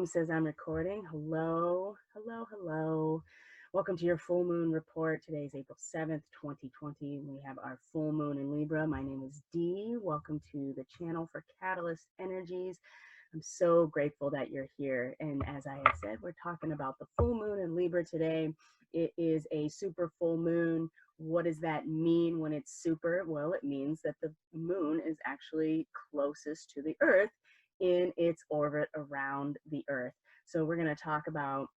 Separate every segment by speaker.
Speaker 1: Boom says I'm recording. Hello, hello, hello. Welcome to your full moon report. Today is April 7th, 2020. We have our full moon in Libra. My name is Dee. Welcome to the channel for Catalyst Energies. I'm so grateful that you're here. And as I had said, we're talking about the full moon in Libra today. It is a super full moon. What does that mean when it's super? Well, it means that the moon is actually closest to the Earth in its orbit around the Earth. So we're going to talk about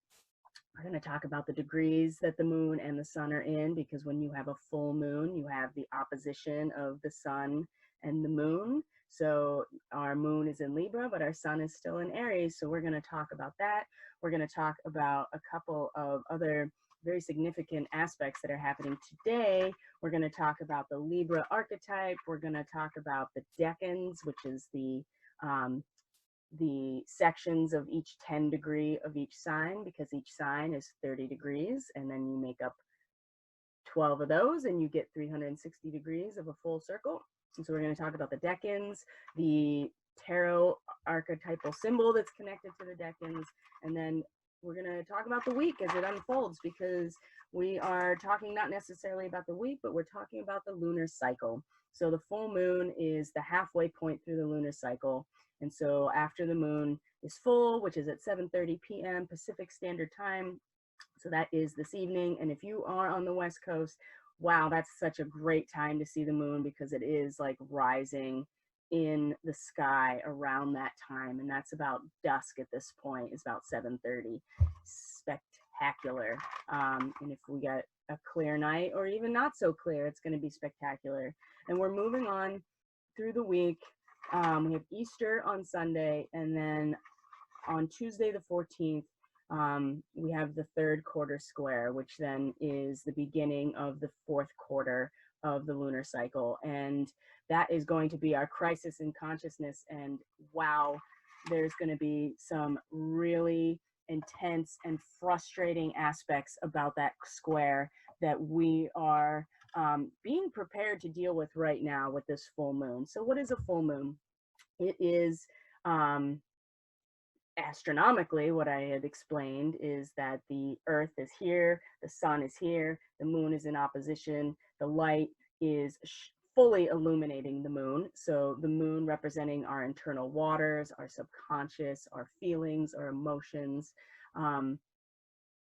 Speaker 1: the degrees that the moon and the sun are in, because when you have a full moon, you have the opposition of the sun and the moon. So our moon is in Libra, but our sun is still in Aries. So we're going to talk about that. We're going to talk about a couple of other very significant aspects that are happening today. We're going to talk about the Libra archetype. We're going to talk about the decans, which is the sections of each 10 degree of each sign, because each sign is 30 degrees, and then you make up 12 of those and you get 360 degrees of a full circle. And so we're going to talk about the decans, the tarot archetypal symbol that's connected to the decans, and then we're going to talk about the week as it unfolds, because we are talking not necessarily about the week, but we're talking about the lunar cycle. So the full moon is the halfway point through the lunar cycle. And so after the moon is full, which is at 7:30 p.m. Pacific Standard Time, so that is this evening. And if you are on the West Coast, wow, that's such a great time to see the moon, because it is like rising in the sky around that time. And that's about dusk at this point. It's about 7:30. Spectacular. And if we get a clear night, or even not so clear, it's going to be spectacular. And we're moving on through the week. We have Easter on Sunday, and then on Tuesday the 14th, we have the third quarter square, which then is the beginning of the fourth quarter of the lunar cycle. And that is going to be our crisis in consciousness. And wow, there's going to be some really intense and frustrating aspects about that square that we are being prepared to deal with right now with this full moon. So what is a full moon? It is astronomically, what I had explained is that the Earth is here, the sun is here, the moon is in opposition, the light is fully illuminating the moon. So the moon representing our internal waters, our subconscious, our feelings, our emotions,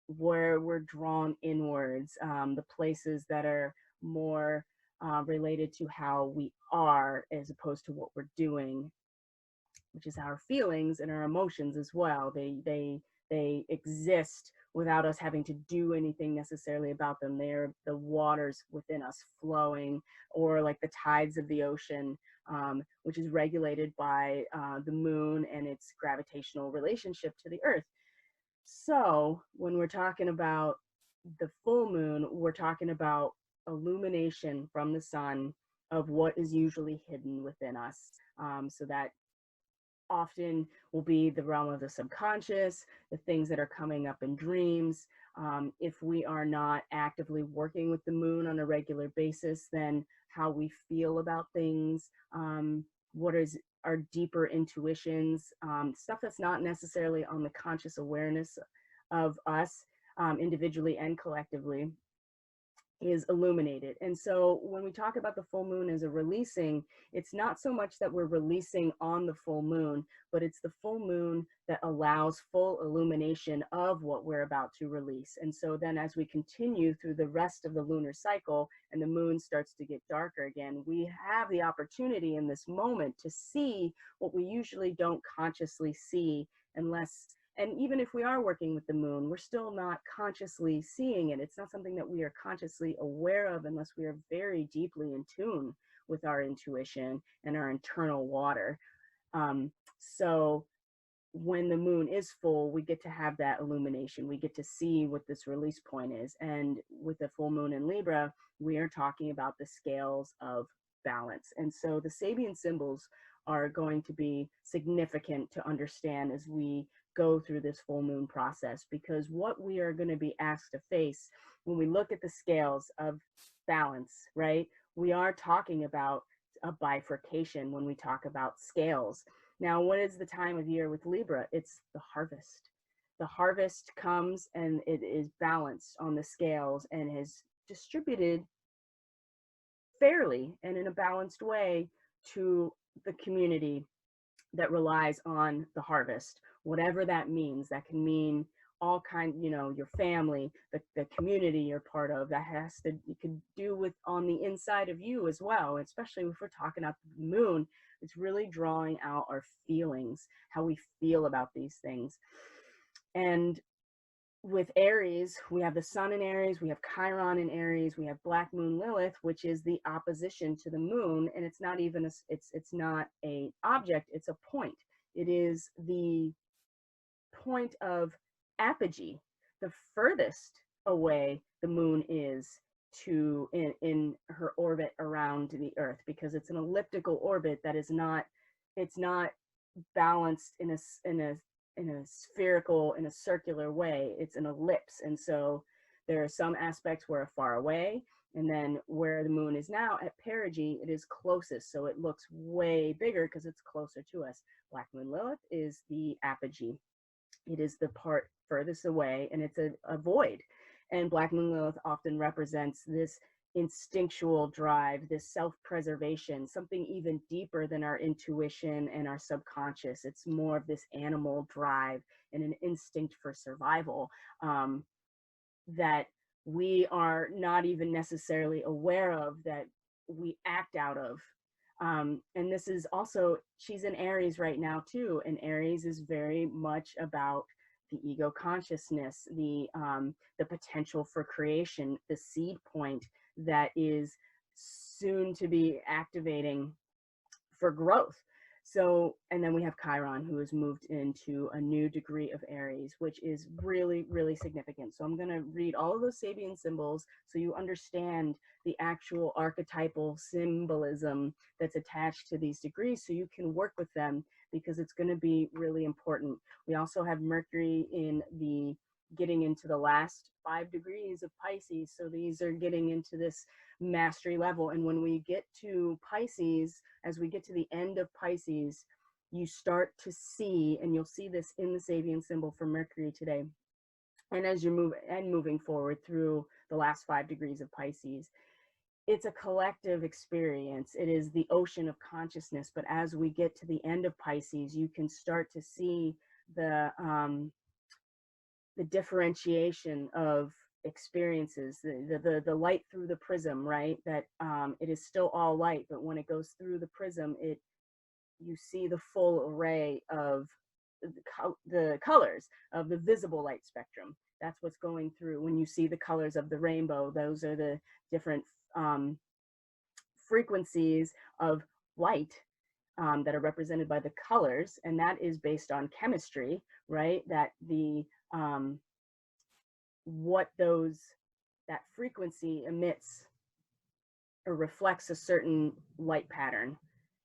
Speaker 1: where we're drawn inwards, the places that are more related to how we are as opposed to what we're doing, which is our feelings and our emotions as well. They exist without us having to do anything necessarily about them. They're the waters within us flowing, or like the tides of the ocean, which is regulated by the moon and its gravitational relationship to the Earth. So when we're talking about the full moon, we're talking about illumination from the sun of what is usually hidden within us. So that often will be the realm of the subconscious, the things that are coming up in dreams. If we are not actively working with the moon on a regular basis, then how we feel about things, what is our deeper intuitions, stuff that's not necessarily on the conscious awareness of us individually and collectively, is illuminated. And so when we talk about the full moon as a releasing, it's not so much that we're releasing on the full moon, but it's the full moon that allows full illumination of what we're about to release. And so then as we continue through the rest of the lunar cycle and the moon starts to get darker again, we have the opportunity in this moment to see what we usually don't consciously see unless. And even if we are working with the moon, we're still not consciously seeing it. It's not something that we are consciously aware of unless we are very deeply in tune with our intuition and our internal water. So when the moon is full, we get to have that illumination. We get to see what this release point is. And with the full moon in Libra, we are talking about the scales of balance. And so the Sabian symbols are going to be significant to understand as we go through this full moon process, because what we are going to be asked to face when we look at the scales of balance, right? We are talking about a bifurcation when we talk about scales. Now, what is the time of year with Libra? It's the harvest. The harvest comes and it is balanced on the scales and is distributed fairly and in a balanced way to the community that relies on the harvest, whatever that means. That can mean all kind, you know, your family, the community you're part of. That has to, you can do with on the inside of you as well, especially if we're talking about the moon. It's really drawing out our feelings, how we feel about these things. And with Aries, we have the sun in Aries, we have Chiron in Aries, we have Black Moon Lilith, which is the opposition to the moon, and it's not even a, it's not a object, it's a point. It is the point of apogee, the furthest away the moon is to in her orbit around the Earth, because it's an elliptical orbit that is not, it's not balanced in a spherical, in a circular way. It's an ellipse. And so there are some aspects where are far away, and then where the moon is now at perigee, it is closest, so it looks way bigger because it's closer to us. Black Moon Lilith is the apogee. It is the part furthest away, and it's a void. And Black Moon Lilith often represents this instinctual drive, this self-preservation, something even deeper than our intuition and our subconscious. It's more of this animal drive and an instinct for survival that we are not even necessarily aware of, that we act out of. And this is also, she's in Aries right now too, and Aries is very much about the ego consciousness, the potential for creation, the seed point that is soon to be activating for growth. So, and then we have Chiron, who has moved into a new degree of Aries, which is really, really significant. So I'm going to read all of those Sabian symbols so you understand the actual archetypal symbolism that's attached to these degrees, so you can work with them, because it's going to be really important. We also have Mercury in the, getting into the last 5 degrees of Pisces. So these are getting into this mastery level. And when we get to Pisces, as we get to the end of Pisces, you start to see, and you'll see this in the Sabian symbol for Mercury today, and as you moving forward through the last 5 degrees of Pisces, it's a collective experience. It is the ocean of consciousness. But as we get to the end of Pisces, you can start to see the differentiation of experiences, the light through the prism, right? That it is still all light, but when it goes through the prism, you see the full array of the colors of the visible light spectrum. That's what's going through. When you see the colors of the rainbow, those are the different frequencies of light that are represented by the colors, and that is based on chemistry, right? That the what that frequency emits or reflects a certain light pattern.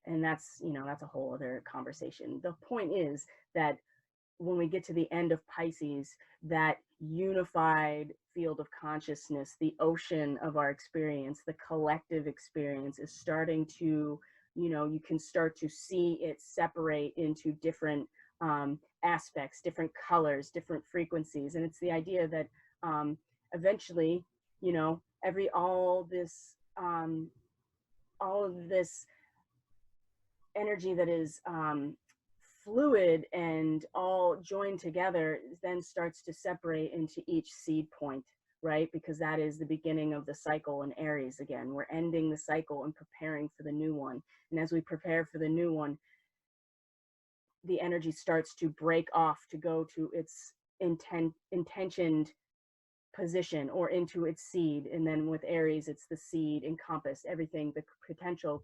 Speaker 1: And that's, you know, that's a whole other conversation. The point is that when we get to the end of Pisces, that unified field of consciousness, the ocean of our experience, the collective experience is starting to, you know, you can start to see it separate into different aspects, different colors, different frequencies. And it's the idea that eventually, you know, all of this energy that is fluid and all joined together then starts to separate into each seed point, right? Because that is the beginning of the cycle in Aries. Again, we're ending the cycle and preparing for the new one. And as we prepare for the new one, the energy starts to break off to go to its intentioned position or into its seed. And then with Aries, it's the seed encompassed, everything, the potential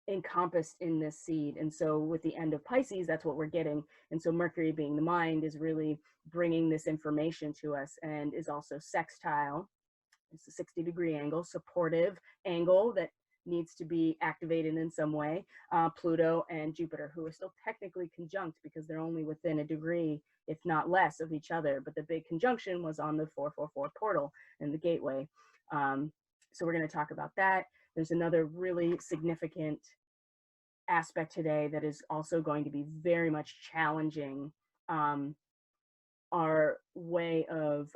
Speaker 1: encompassed in this seed. And so with the end of Pisces, that's what we're getting. And so Mercury, being the mind, is really bringing this information to us, and is also sextile. It's a 60-degree angle, supportive angle that needs to be activated in some way. Pluto and Jupiter, who are still technically conjunct because they're only within a degree, if not less, of each other. But the big conjunction was on the 444 portal and the gateway. So we're going to talk about that. There's another really significant aspect today that is also going to be very much challenging our way of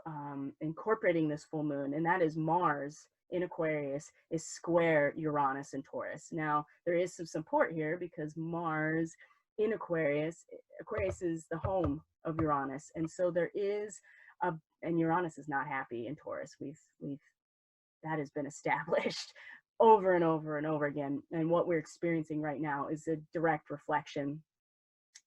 Speaker 1: incorporating this full moon, and that is Mars in Aquarius is square Uranus and Taurus. Now, there is some support here because Mars in Aquarius, Aquarius is the home of Uranus, and so there is a, and Uranus is not happy in Taurus. We've that has been established over and over and over again, and what we're experiencing right now is a direct reflection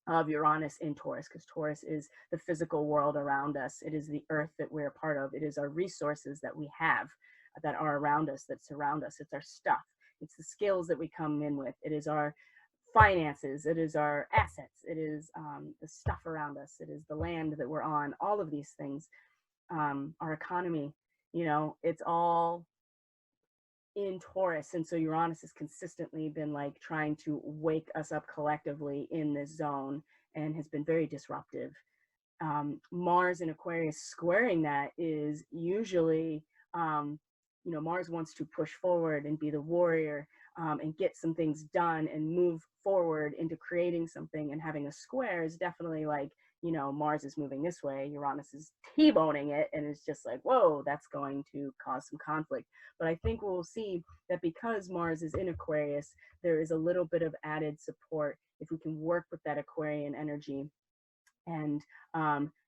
Speaker 1: of Uranus in Taurus, because Taurus is the physical world around us. It is the earth that we're a part of. It is our resources that we have that are around us, that surround us. It's our stuff. It's the skills that we come in with. It is our finances. It is our assets. It is the stuff around us. It is the land that we're on. All of these things, our economy, you know, it's all in Taurus. And so Uranus has consistently been like trying to wake us up collectively in this zone and has been very disruptive. Mars in Aquarius squaring that is usually, you know, Mars wants to push forward and be the warrior and get some things done and move forward into creating something, and having a square is definitely like, you know, Mars is moving this way, Uranus is T-boning it, and it's just like, whoa, that's going to cause some conflict. But I think we'll see that because Mars is in Aquarius, there is a little bit of added support if we can work with that Aquarian energy. And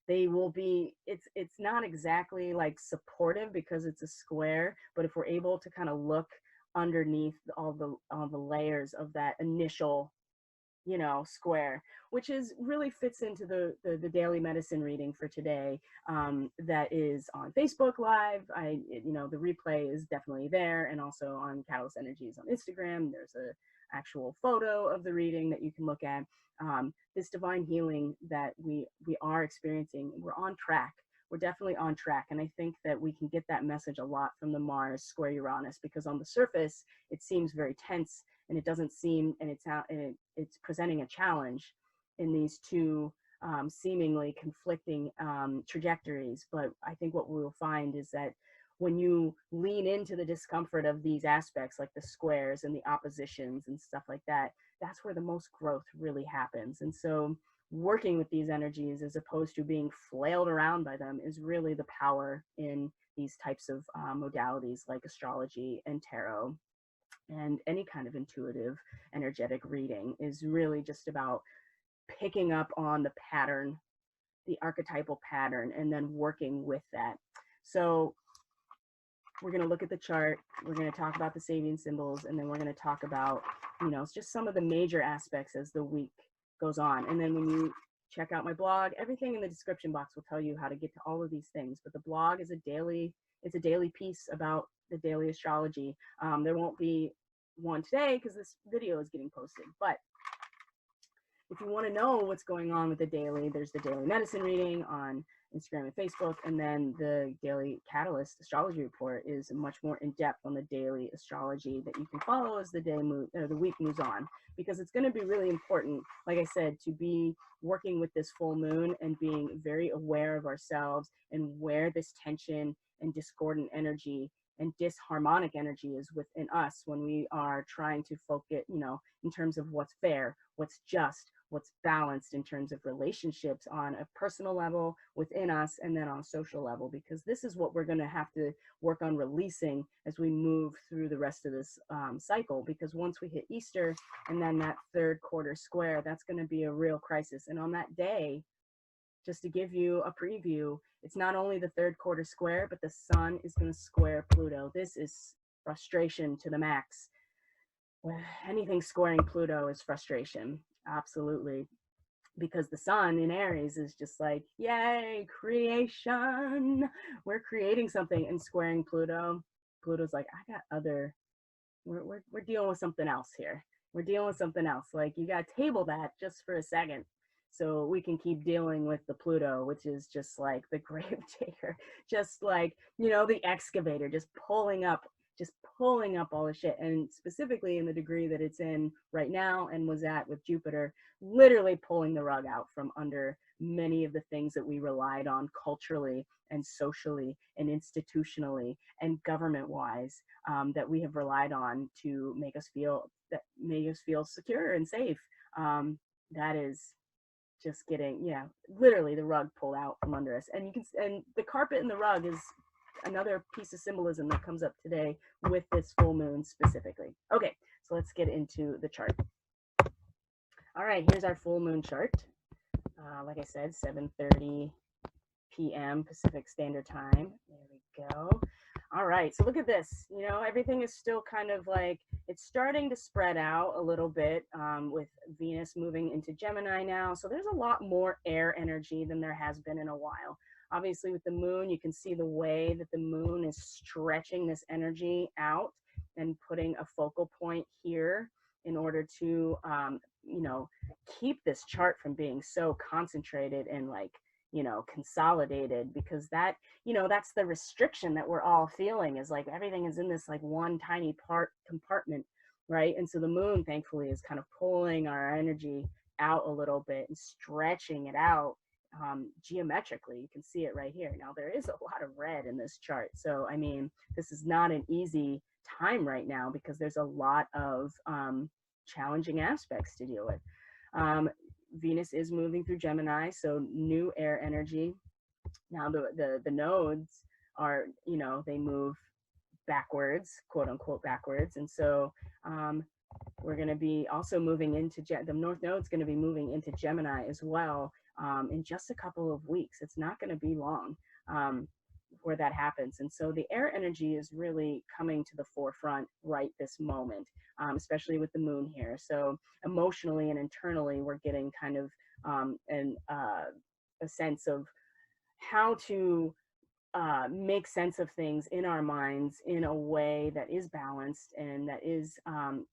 Speaker 1: they will be, it's not exactly like supportive because it's a square, but if we're able to kind of look underneath all the layers of that initial, you know, square, which is really fits into the daily medicine reading for today, that is on Facebook Live. You know, the replay is definitely there, and also on Catalyst Energies on Instagram. There's a actual photo of the reading that you can look at. This divine healing that we are experiencing, we're on track. We're definitely on track, and I think that we can get that message a lot from the Mars square Uranus, because on the surface it seems very tense, and it doesn't seem, and it's presenting a challenge in these two seemingly conflicting trajectories. But I think what we will find is that when you lean into the discomfort of these aspects, like the squares and the oppositions and stuff like that, that's where the most growth really happens. And so working with these energies as opposed to being flailed around by them is really the power in these types of modalities like astrology and tarot. And any kind of intuitive energetic reading is really just about picking up on the pattern, the archetypal pattern, and then working with that. So we're going to look at the chart, we're going to talk about the Sabian symbols, and then we're going to talk about, you know, just some of the major aspects as the week goes on. And then when you check out my blog, everything in the description box will tell you how to get to all of these things. But the blog is it's a daily piece about the daily astrology. There won't be one today because this video is getting posted, but if you want to know what's going on with the daily, there's the daily medicine reading on Instagram and Facebook, and then the daily Catalyst astrology report is much more in depth on the daily astrology that you can follow as the week moves on, because it's going to be really important, like I said, to be working with this full moon and being very aware of ourselves and where this tension and discordant energy and disharmonic energy is within us when we are trying to focus, you know, in terms of what's fair, what's just, what's balanced in terms of relationships on a personal level within us, and then on a social level, because this is what we're going to have to work on releasing as we move through the rest of this cycle. Because once we hit Easter and then that third quarter square, that's going to be a real crisis. And on that day, just to give you a preview, it's not only the third quarter square, but the sun is going to square Pluto. This is frustration to the max. Anything squaring Pluto is frustration, absolutely, because the sun in Aries is just like, yay, creation, we're creating something. And squaring Pluto, Pluto's like, I got other, we're dealing with something else here. We're dealing with something else. Like, you got to table that just for a second so we can keep dealing with the Pluto, which is just like the grave digger, just like, you know, the excavator, just pulling up all the shit. And specifically in the degree that it's in right now and was at with Jupiter, literally pulling the rug out from under many of the things that we relied on culturally and socially and institutionally and government wise, that we have relied on to make us feel secure and safe. That is just getting, yeah, literally the rug pulled out from under us. And and the carpet and the rug is another piece of symbolism that comes up today with this full moon specifically. Okay, so let's get into the chart. All right, here's our full moon chart. Like I said, 7:30 p.m. Pacific Standard Time. There we go. All right, so look at this. You know, everything is still kind of like, it's starting to spread out a little bit, with Venus moving into Gemini now. So there's a lot more air energy than there has been in a while. Obviously, with the moon, you can see the way that the moon is stretching this energy out and putting a focal point here in order to, you know, keep this chart from being so concentrated and like, you know, consolidated, because that, you know, that's the restriction that we're all feeling, is like everything is in this like one tiny compartment, right? And so the moon, thankfully, is kind of pulling our energy out a little bit and stretching it out, geometrically. You can see it right here. Now, there is a lot of red in this chart. So, I mean, this is not an easy time right now because there's a lot of challenging aspects to deal with. Venus is moving through Gemini, so new air energy. Now the nodes are, you know, they move backwards, quote unquote backwards, and so we're going to be also moving into the North Node is going to be moving into Gemini as well, in just a couple of weeks. It's not going to be long where that happens, and so the air energy is really coming to the forefront right this moment, especially with the moon here. So emotionally and internally, we're getting kind of a sense of how to make sense of things in our minds in a way that is balanced and that is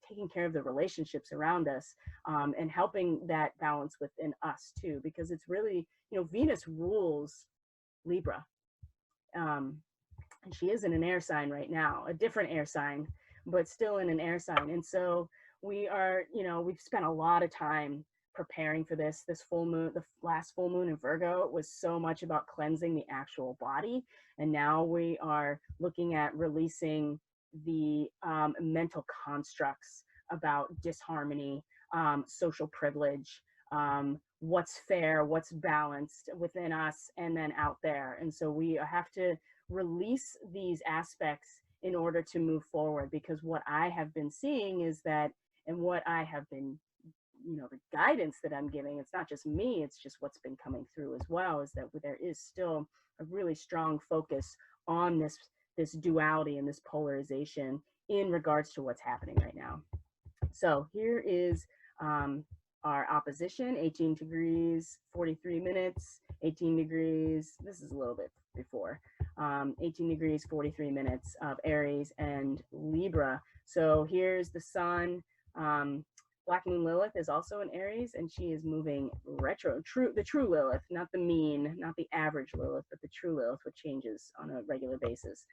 Speaker 1: taking care of the relationships around us, and helping that balance within us too, because it's really, you know, Venus rules Libra. And she is in an air sign right now, a different air sign, but still in an air sign. And so we are, you know, we've spent a lot of time preparing for this full moon. The last full moon in Virgo was so much about cleansing the actual body. And now we are looking at releasing the mental constructs about disharmony, social privilege, what's fair, what's balanced within us and then out there. And so we have to release these aspects in order to move forward, because what I have been seeing is that, and what I have been, you know, the guidance that I'm giving, it's not just me, it's just what's been coming through as well, is that there is still a really strong focus on this duality and this polarization in regards to what's happening right now. So here is our opposition, 18 degrees, 43 minutes, 18 degrees, this is a little bit before, 18 degrees, 43 minutes of Aries and Libra. So here's the sun. Black Moon Lilith is also in Aries, and she is moving retro, the true Lilith, not the mean, not the average Lilith, but the true Lilith, which changes on a regular basis.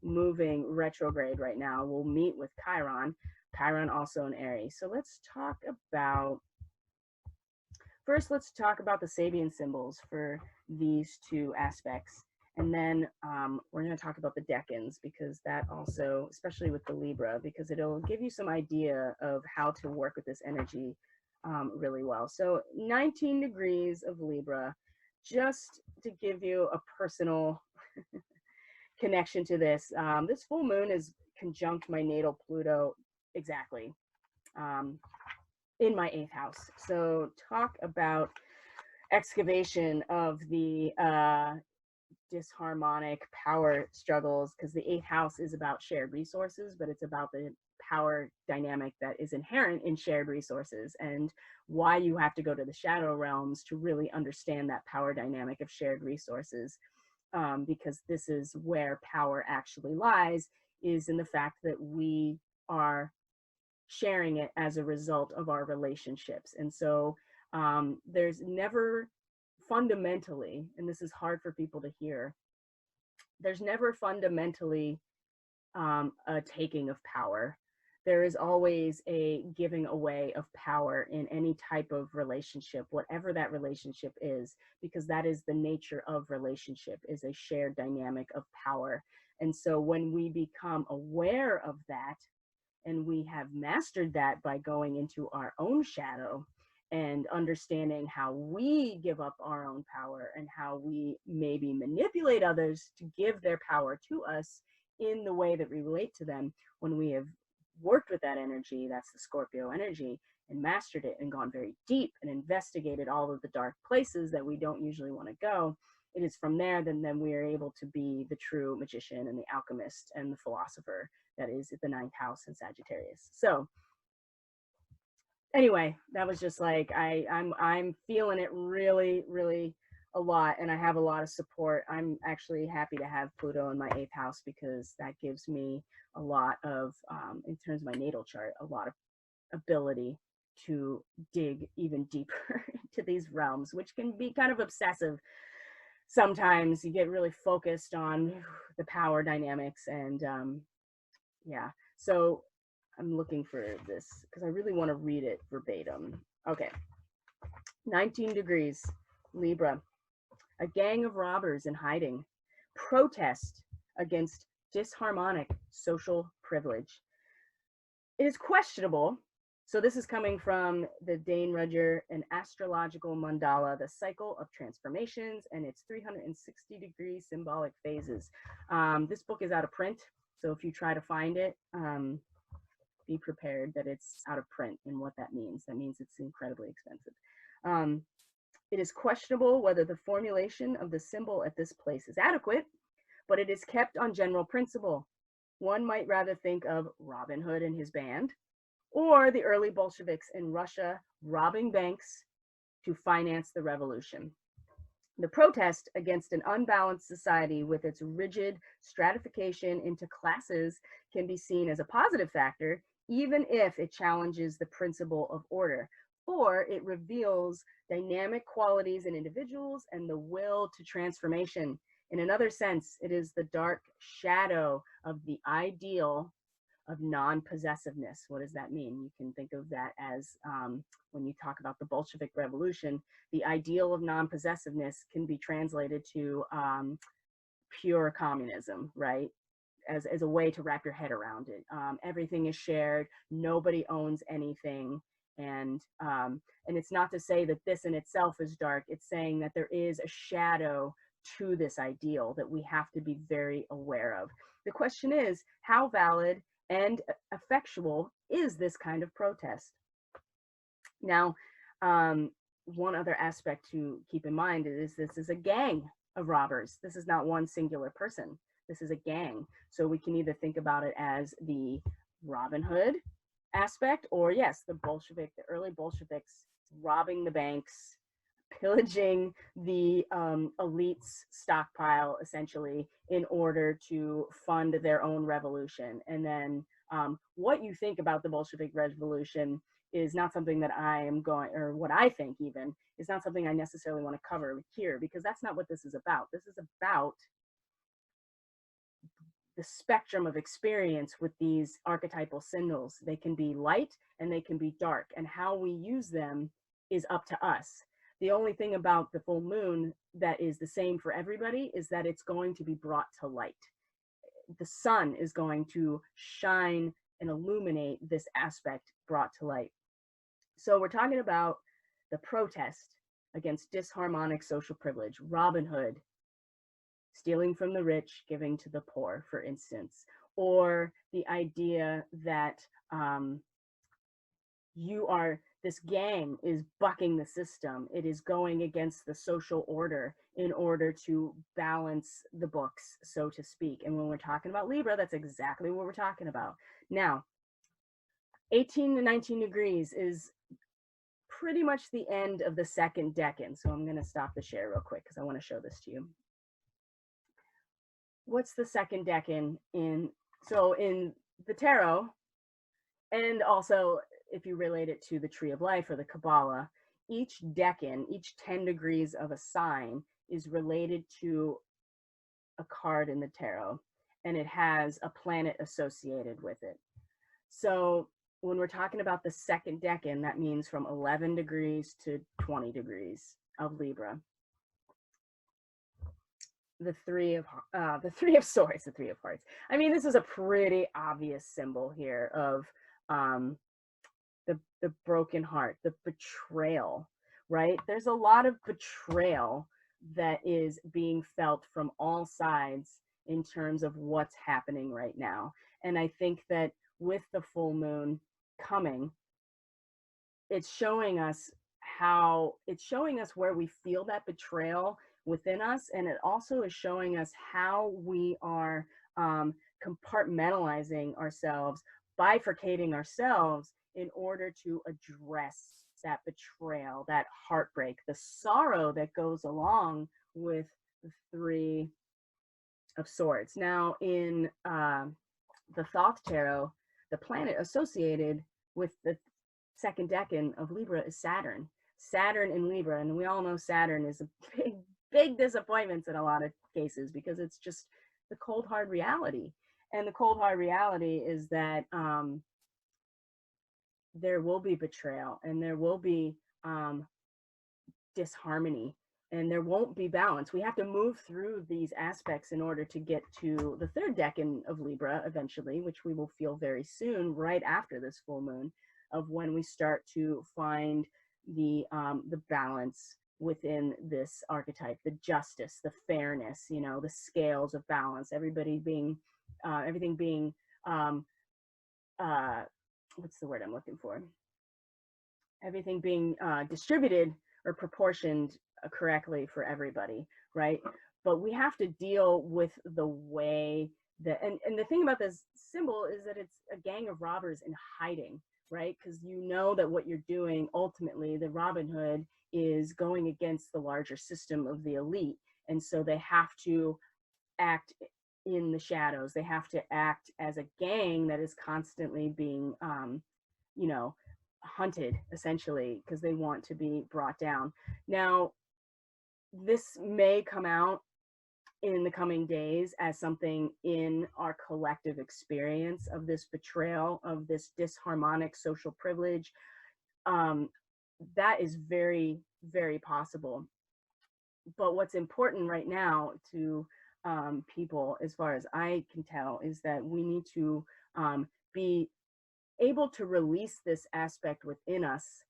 Speaker 1: Moving retrograde right now. We'll meet with Chiron. Chiron also in Aries. So let's talk about, first let's talk about the Sabian symbols for these two aspects. And then we're going to talk about the decans, because that also, especially with the Libra, because it'll give you some idea of how to work with this energy really well. So 19 degrees of Libra, just to give you a personal connection to this. This full moon is conjunct my natal Pluto exactly in my 8th house. So talk about excavation of the disharmonic power struggles, because the 8th house is about shared resources, but it's about the power dynamic that is inherent in shared resources, and why you have to go to the shadow realms to really understand that power dynamic of shared resources, because this is where power actually lies, is in the fact that we are sharing it as a result of our relationships. And so there's never fundamentally, and this is hard for people to hear, there's never fundamentally a taking of power. there is always a giving away of power in any type of relationship, whatever that relationship is, because that is the nature of relationship, is a shared dynamic of power. And so when we become aware of that, and we have mastered that by going into our own shadow and understanding how we give up our own power and how we maybe manipulate others to give their power to us in the way that we relate to them, when we have worked with that energy, that's the Scorpio energy, and mastered it and gone very deep and investigated all of the dark places that we don't usually want to go, it is from there then we are able to be the true magician and the alchemist and the philosopher that is at the 9th house in Sagittarius. So anyway, that was just like, I'm feeling it really, really a lot, and I have a lot of support. I'm actually happy to have Pluto in my 8th house, because that gives me a lot of, in terms of my natal chart, a lot of ability to dig even deeper into these realms, which can be kind of obsessive. Sometimes you get really focused on the power dynamics, and yeah. So I'm looking for this because I really want to read it verbatim. Okay. 19 degrees, Libra. A gang of robbers in hiding protest against disharmonic social privilege. It is questionable. So this is coming from the Dane Rudger, An Astrological Mandala, the Cycle of Transformations, and its 360-degree symbolic phases. This book is out of print, so if you try to find it, be prepared that it's out of print. And what that means it's incredibly expensive. It is questionable whether the formulation of the symbol at this place is adequate, but it is kept on general principle. One might rather think of Robin Hood and his band, or the early Bolsheviks in Russia robbing banks to finance the revolution. The protest against an unbalanced society with its rigid stratification into classes can be seen as a positive factor, even if it challenges the principle of order, or it reveals dynamic qualities in individuals and the will to transformation. In another sense, it is the dark shadow of the ideal of non-possessiveness. What does that mean? You can think of that as, when you talk about the Bolshevik Revolution, the ideal of non-possessiveness can be translated to pure communism, right? As a way to wrap your head around it. Everything is shared, nobody owns anything. And it's not to say that this in itself is dark, it's saying that there is a shadow to this ideal that we have to be very aware of. The question is, how valid and effectual is this kind of protest? Now, one other aspect to keep in mind is this is a gang of robbers. This is not one singular person. This is a gang. So we can either think about it as the Robin Hood aspect, or yes, the early Bolsheviks robbing the banks, pillaging the elites' stockpile, essentially, in order to fund their own revolution. And then what you think about the Bolshevik Revolution is not something that I am going, or what I think even, is not something I necessarily want to cover here, because that's not what this is about. This is about the spectrum of experience with these archetypal symbols. They can be light and they can be dark, and how we use them is up to us. The only thing about the full moon that is the same for everybody is that it's going to be brought to light. The sun is going to shine and illuminate this aspect brought to light. So we're talking about the protest against disharmonic social privilege, Robin Hood, stealing from the rich, giving to the poor, for instance, or the idea that this gang is bucking the system. It is going against the social order in order to balance the books, so to speak. And when we're talking about Libra, that's exactly what we're talking about. Now, 18 to 19 degrees is pretty much the end of the second decan. So I'm going to stop the share real quick because I want to show this to you. What's the second decan in the tarot, and also if you relate it to the tree of life or the Kabbalah, each decan, each 10 degrees of a sign is related to a card in the tarot, and it has a planet associated with it. So when we're talking about the second decan, that means from 11 degrees to 20 degrees of Libra. The three of swords, the three of hearts. I mean, this is a pretty obvious symbol here of the broken heart, the betrayal, right? There's a lot of betrayal that is being felt from all sides in terms of what's happening right now. And I think that with the full moon coming, it's showing us where we feel that betrayal within us, and it also is showing us how we are compartmentalizing ourselves, bifurcating ourselves in order to address that betrayal, that heartbreak, the sorrow that goes along with the three of swords. Now in the Thoth Tarot, the planet associated with the second decan of Libra is Saturn. Saturn in Libra, and we all know Saturn is a big disappointment in a lot of cases because it's just the cold hard reality. And the cold hard reality is that there will be betrayal, and there will be disharmony, and there won't be balance. We have to move through these aspects in order to get to the third decan of Libra eventually, which we will feel very soon, right after this full moon, of when we start to find the balance within this archetype, the justice, the fairness, you know, the scales of balance, everything being what's the word I'm looking for? Everything being distributed or proportioned correctly for everybody, right? But we have to deal with the way that, and the thing about this symbol is that it's a gang of robbers in hiding, right? Because you know that what you're doing, ultimately, the Robin Hood is going against the larger system of the elite. And so they have to act in the shadows. They have to act as a gang that is constantly being, you know, hunted, essentially, because they want to be brought down. Now, this may come out in the coming days as something in our collective experience of this betrayal, of this disharmonic social privilege. That is very, very possible. But what's important right now to people, as far as I can tell, is that we need to be able to release this aspect within us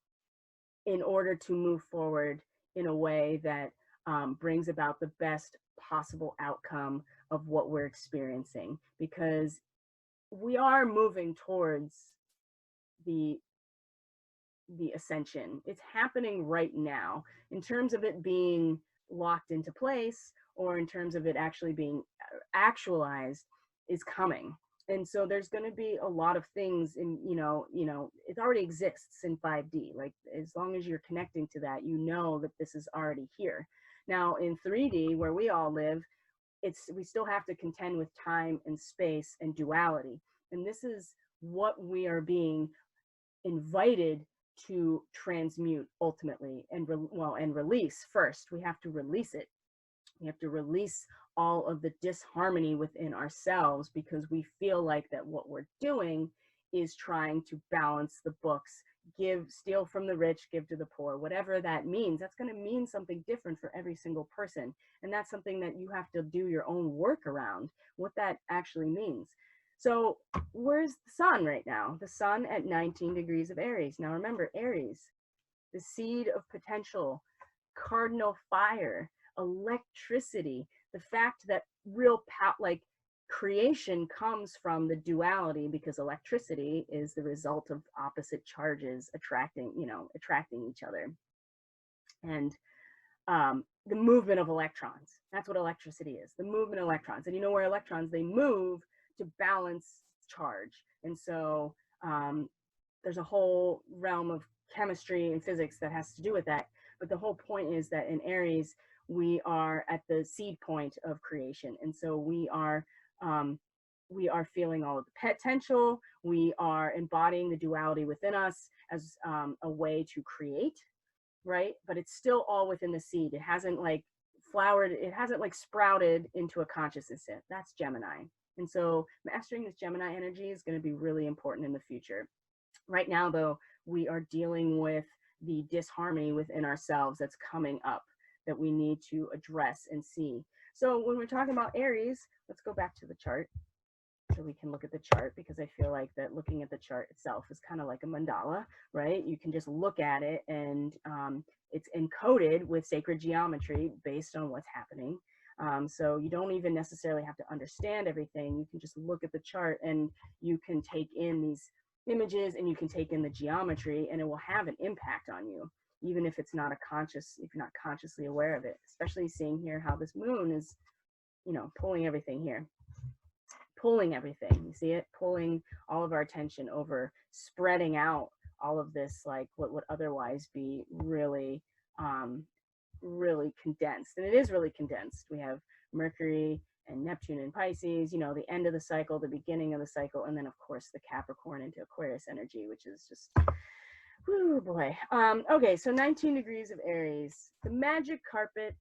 Speaker 1: in order to move forward in a way that brings about the best possible outcome of what we're experiencing, because we are moving towards the ascension. It's happening right now. In terms of it being locked into place, or in terms of it actually being actualized, is coming. And so there's going to be a lot of things in, you know, it already exists in 5D. Like, as long as you're connecting to that, you know that this is already here. Now in 3D, where we all live, we still have to contend with time and space and duality. And this is what we are being invited to transmute ultimately, and release first. We have to release it. We have to release all of the disharmony within ourselves, because we feel like that what we're doing is trying to balance the books, steal from the rich, give to the poor, whatever that means. That's going to mean something different for every single person. And that's something that you have to do your own work around, what that actually means. So where's the sun right now? The sun at 19 degrees of Aries. Now remember, Aries, the seed of potential, cardinal fire, electricity, the fact that real like creation comes from the duality, because electricity is the result of opposite charges attracting each other. And the movement of electrons, that's what electricity is, the movement of electrons. And you know where electrons, they move to balance charge. And so there's a whole realm of chemistry and physics that has to do with that. But the whole point is that in Aries, we are at the seed point of creation. And so we are feeling all of the potential. We are embodying the duality within us as a way to create, right? But it's still all within the seed. It hasn't like flowered, it hasn't like sprouted into a consciousness yet. That's Gemini. And so mastering this Gemini energy is going to be really important in the future. Right now, though, we are dealing with the disharmony within ourselves that's coming up that we need to address and see. So when we're talking about Aries, let's go back to the chart so we can look at the chart, because I feel like that looking at the chart itself is kind of like a mandala, right? You can just look at it and it's encoded with sacred geometry based on what's happening. So you don't even necessarily have to understand everything. You can just look at the chart and you can take in these images and you can take in the geometry, and it will have an impact on you, even if it's not if you're not consciously aware of it, especially seeing here how this moon is, you know, pulling everything here. Pulling everything, you see it, pulling all of our attention over, spreading out all of this, like what would otherwise be really really condensed. And it is really condensed. We have Mercury and Neptune in Pisces, you know, the end of the cycle, the beginning of the cycle, and then of course the Capricorn into Aquarius energy, which is just, whoo boy. Okay, so 19 degrees of Aries, the magic carpet.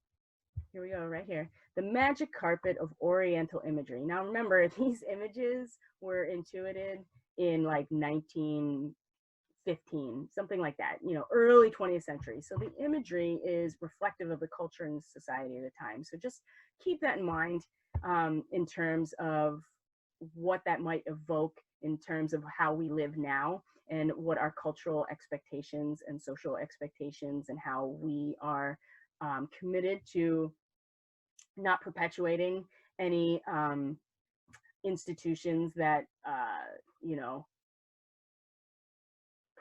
Speaker 1: Here we go, right here. The magic carpet of Oriental imagery. Now remember, these images were intuited in like 1915, something like that, you know, early 20th century. So the imagery is reflective of the culture and society at the time. So just keep that in mind in terms of what that might evoke in terms of how we live now and what our cultural expectations and social expectations and how we are committed to not perpetuating any institutions that, you know,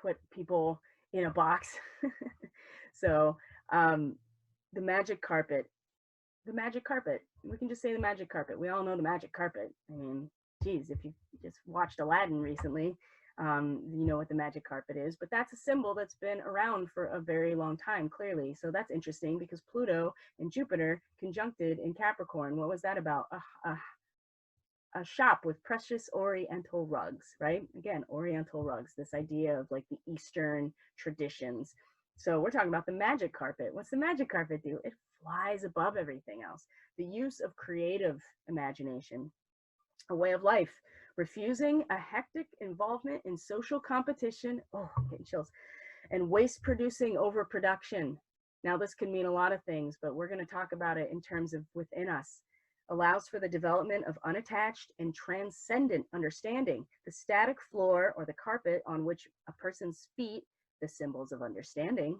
Speaker 1: put people in a box. So the magic carpet, we can just say the magic carpet. We all know the magic carpet. I mean, geez, if you just watched Aladdin recently, you know what the magic carpet is, but that's a symbol that's been around for a very long time, clearly. So that's interesting because Pluto and Jupiter conjuncted in Capricorn. What was that about? A shop with precious Oriental rugs, right? Again, Oriental rugs, this idea of like the Eastern traditions. So we're talking about the magic carpet. What's the magic carpet do? It flies above everything else. The use of creative imagination, a way of life, refusing a hectic involvement in social competition, oh, I'm getting chills, and waste producing overproduction. Now this can mean a lot of things, but we're going to talk about it in terms of within us. Allows for the development of unattached and transcendent understanding. The static floor or the carpet on which a person's feet, the symbols of understanding,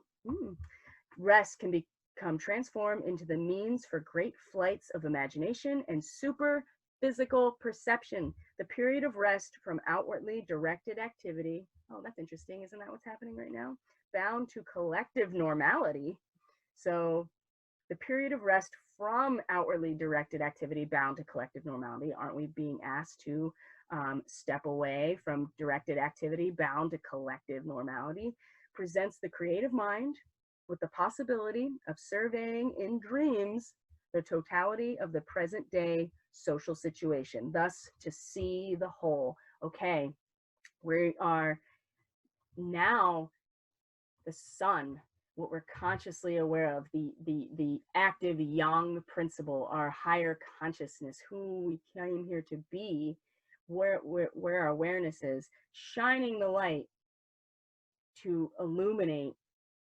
Speaker 1: rest can become transformed into the means for great flights of imagination and super physical perception. The period of rest from outwardly directed activity. Oh, that's interesting. Isn't that what's happening right now? Bound to collective normality. So the period of rest from outwardly directed activity bound to collective normality. Aren't we being asked to step away from directed activity bound to collective normality? Presents the creative mind with the possibility of surveying in dreams the totality of the present day social situation, thus to see the whole. Okay, we are now the sun, what we're consciously aware of, the active yang principle, our higher consciousness, who we came here to be, where our awareness is, shining the light to illuminate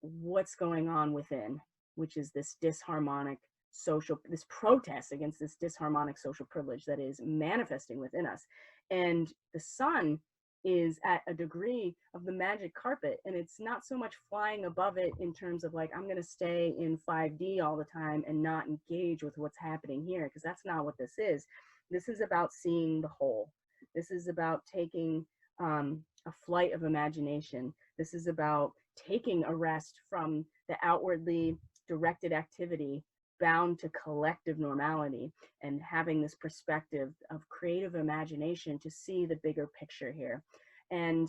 Speaker 1: what's going on within, which is this disharmonic social, this protest against this disharmonic social privilege that is manifesting within us. And the sun is at a degree of the magic carpet, and it's not so much flying above it in terms of like, I'm going to stay in 5D all the time and not engage with what's happening here, because that's not what this is. This is about seeing the whole. This is about taking a flight of imagination. This is about taking a rest from the outwardly directed activity bound to collective normality and having this perspective of creative imagination to see the bigger picture here. And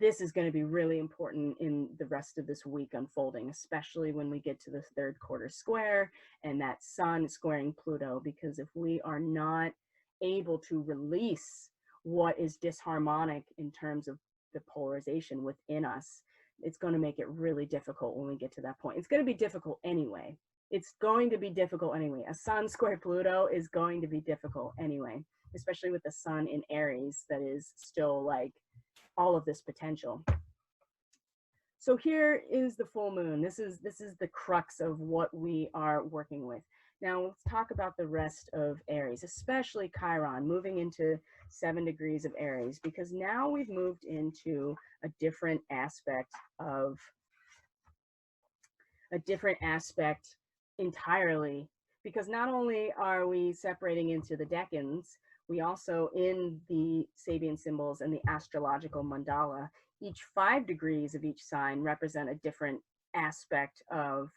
Speaker 1: this is going to be really important in the rest of this week unfolding, especially when we get to the third quarter square and that sun squaring Pluto, because if we are not able to release what is disharmonic in terms of the polarization within us, it's going to make it really difficult when we get to that point. It's going to be difficult anyway. it's going to be difficult anyway. A sun square Pluto is going to be difficult anyway, especially with the sun in Aries that is still like all of this potential. So here is the full moon. This is the crux of what we are working with. Now let's talk about the rest of Aries, especially Chiron, moving into 7 degrees of Aries, because now we've moved into a different aspect entirely, because not only are we separating into the decans, we also, in the Sabian symbols and the astrological mandala, each 5 degrees of each sign represent a different aspect of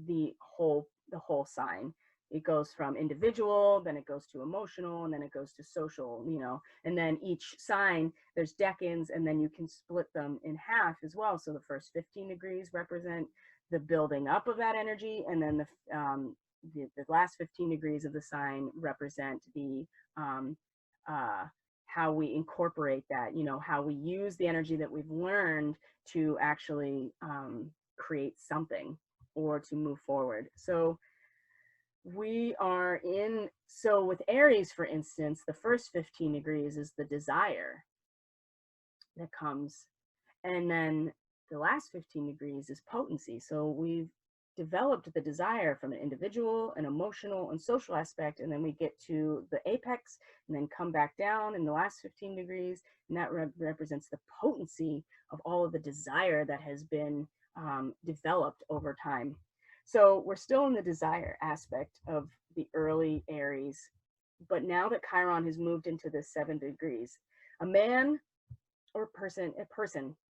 Speaker 1: the whole sign. It goes from individual, then it goes to emotional, and then it goes to social, you know, and then each sign, there's decans, and then you can split them in half as well. So the first 15 degrees represent the building up of that energy, and then the last 15 degrees of the sign represent the how we incorporate that, you know, how we use the energy that we've learned to actually create something or to move forward. So we are in, so with Aries, for instance, the first 15 degrees is the desire that comes, and then the last 15 degrees is potency. So we've developed the desire from an individual, an emotional, and social aspect, and then we get to the apex and then come back down in the last 15 degrees, and that represents the potency of all of the desire that has been developed over time. So we're still in the desire aspect of the early Aries, but now that Chiron has moved into the 7 degrees, a man or a person,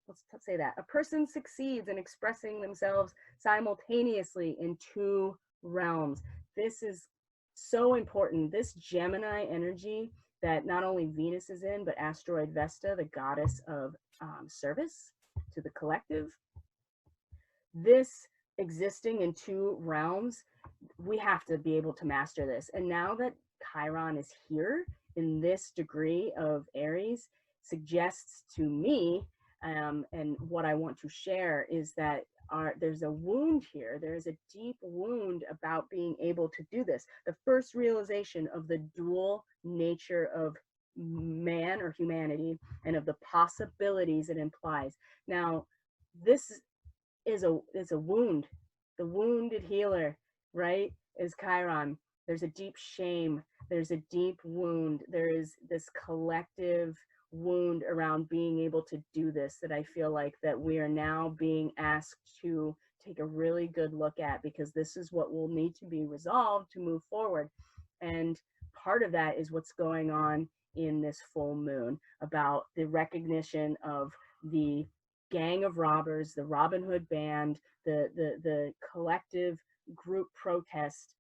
Speaker 1: let's say that, a person succeeds in expressing themselves simultaneously in 2 realms. This is so important. This Gemini energy that not only Venus is in, but asteroid Vesta, the goddess of service to the collective, this existing in 2 realms, we have to be able to master this. And now that Chiron is here in this degree of Aries, suggests to me, and what I want to share is that there's a wound here. There's a deep wound about being able to do this. The first realization of the dual nature of man or humanity and of the possibilities it implies. Now, this is a wound. The wounded healer, right, is Chiron. There's a deep shame. There's a deep wound. There is this collective wound around being able to do this that I feel like that we are now being asked to take a really good look at, because this is what will need to be resolved to move forward. And part of that is what's going on in this full moon, about the recognition of the gang of robbers, the Robin Hood band, the collective group protest,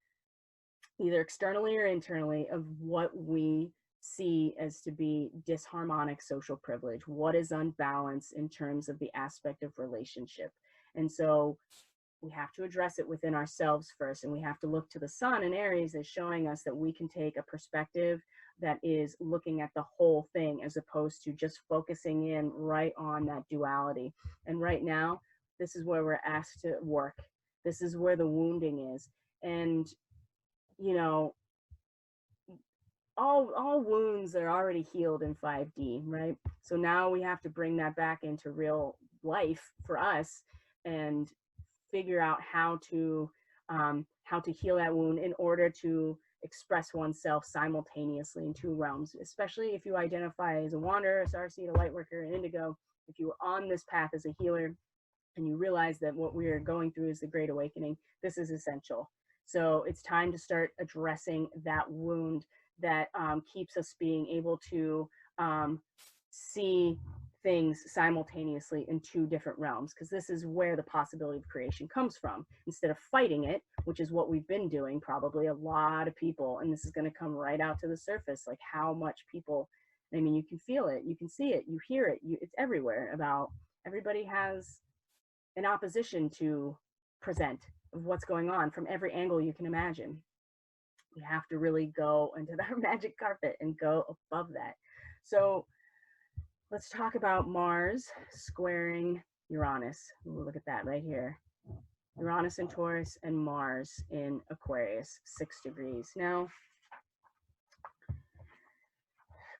Speaker 1: either externally or internally, of what we see as to be disharmonic social privilege, what is unbalanced in terms of the aspect of relationship. And so we have to address it within ourselves first, and we have to look to the sun in Aries as showing us that we can take a perspective that is looking at the whole thing as opposed to just focusing in right on that duality. And right now, this is where we're asked to work. This is where the wounding is. And, you know, all wounds are already healed in 5D, right? So now we have to bring that back into real life for us and figure out how to heal that wound in order to express oneself simultaneously in 2 realms, especially if you identify as a wanderer, a starseed, a light worker, an indigo. If you are on this path as a healer and you realize that what we are going through is the Great Awakening, this is essential. So it's time to start addressing that wound that keeps us being able to see things simultaneously in 2 different realms, because this is where the possibility of creation comes from, instead of fighting it, which is what we've been doing, probably a lot of people. And this is going to come right out to the surface, like how much people, I mean, you can feel it, you can see it, you hear it, it's everywhere. About everybody has an opposition to present of what's going on from every angle you can imagine. We have to really go into that magic carpet and go above that. So let's talk about Mars squaring Uranus. We'll look at that right here. Uranus in Taurus, and Mars in Aquarius, 6 degrees. Now,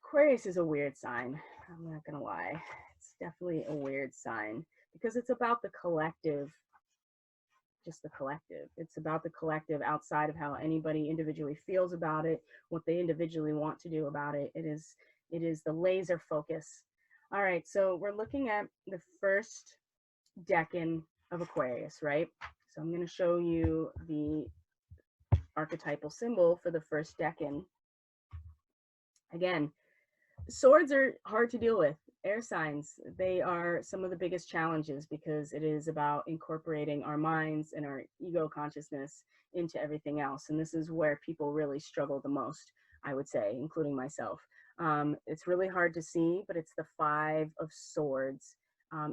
Speaker 1: Aquarius is a weird sign. I'm not going to lie. It's definitely a weird sign because it's about the collective, just the collective. It's about the collective outside of how anybody individually feels about it, what they individually want to do about it. It is the laser focus. All right, so we're looking at the first decan of Aquarius, right? So I'm going to show you the archetypal symbol for the first decan. Again, swords are hard to deal with. Air signs, they are some of the biggest challenges because it is about incorporating our minds and our ego consciousness into everything else. And this is where people really struggle the most, I would say, including myself. It's really hard to see, but it's the 5 of Swords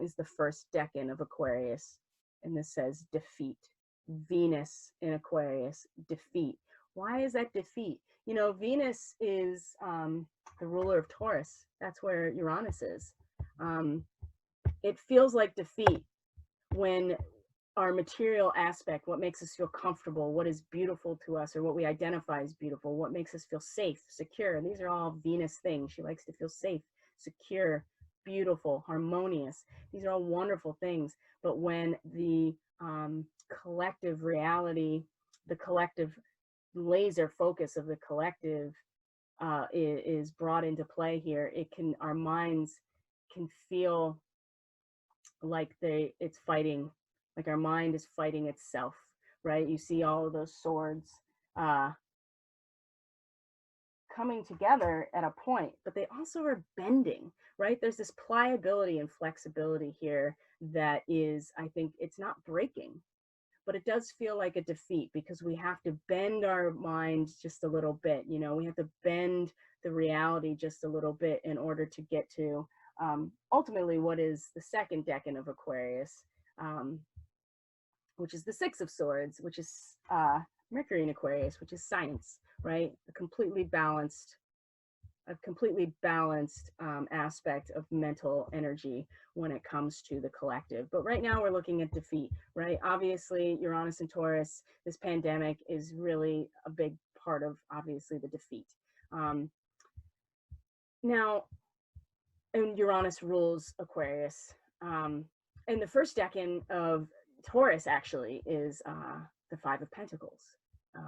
Speaker 1: is the first decan of Aquarius. And this says defeat. Venus in Aquarius, defeat. Why is that defeat? You know, Venus is the ruler of Taurus. That's where Uranus is. It feels like defeat when our material aspect, what makes us feel comfortable, what is beautiful to us, or what we identify as beautiful, what makes us feel safe, secure. These are all Venus things. She likes to feel safe, secure, beautiful, harmonious. These are all wonderful things. But when the collective reality, the collective laser focus of the collective is brought into play here, our minds can feel like it's fighting, like our mind is fighting itself, right? You see all of those swords coming together at a point, but they also are bending, right? There's this pliability and flexibility here that is, I think, it's not breaking, but it does feel like a defeat because we have to bend our minds just a little bit. You know, we have to bend the reality just a little bit in order to get to ultimately what is the second decan of Aquarius, which is the 6 of Swords, which is Mercury in Aquarius, which is science, right? A completely balanced aspect of mental energy when it comes to the collective. But right now we're looking at defeat, right? Obviously, Uranus and Taurus, this pandemic is really a big part of, obviously, the defeat. Now, and Uranus rules Aquarius. And the first decan of Taurus actually is the 5 of Pentacles,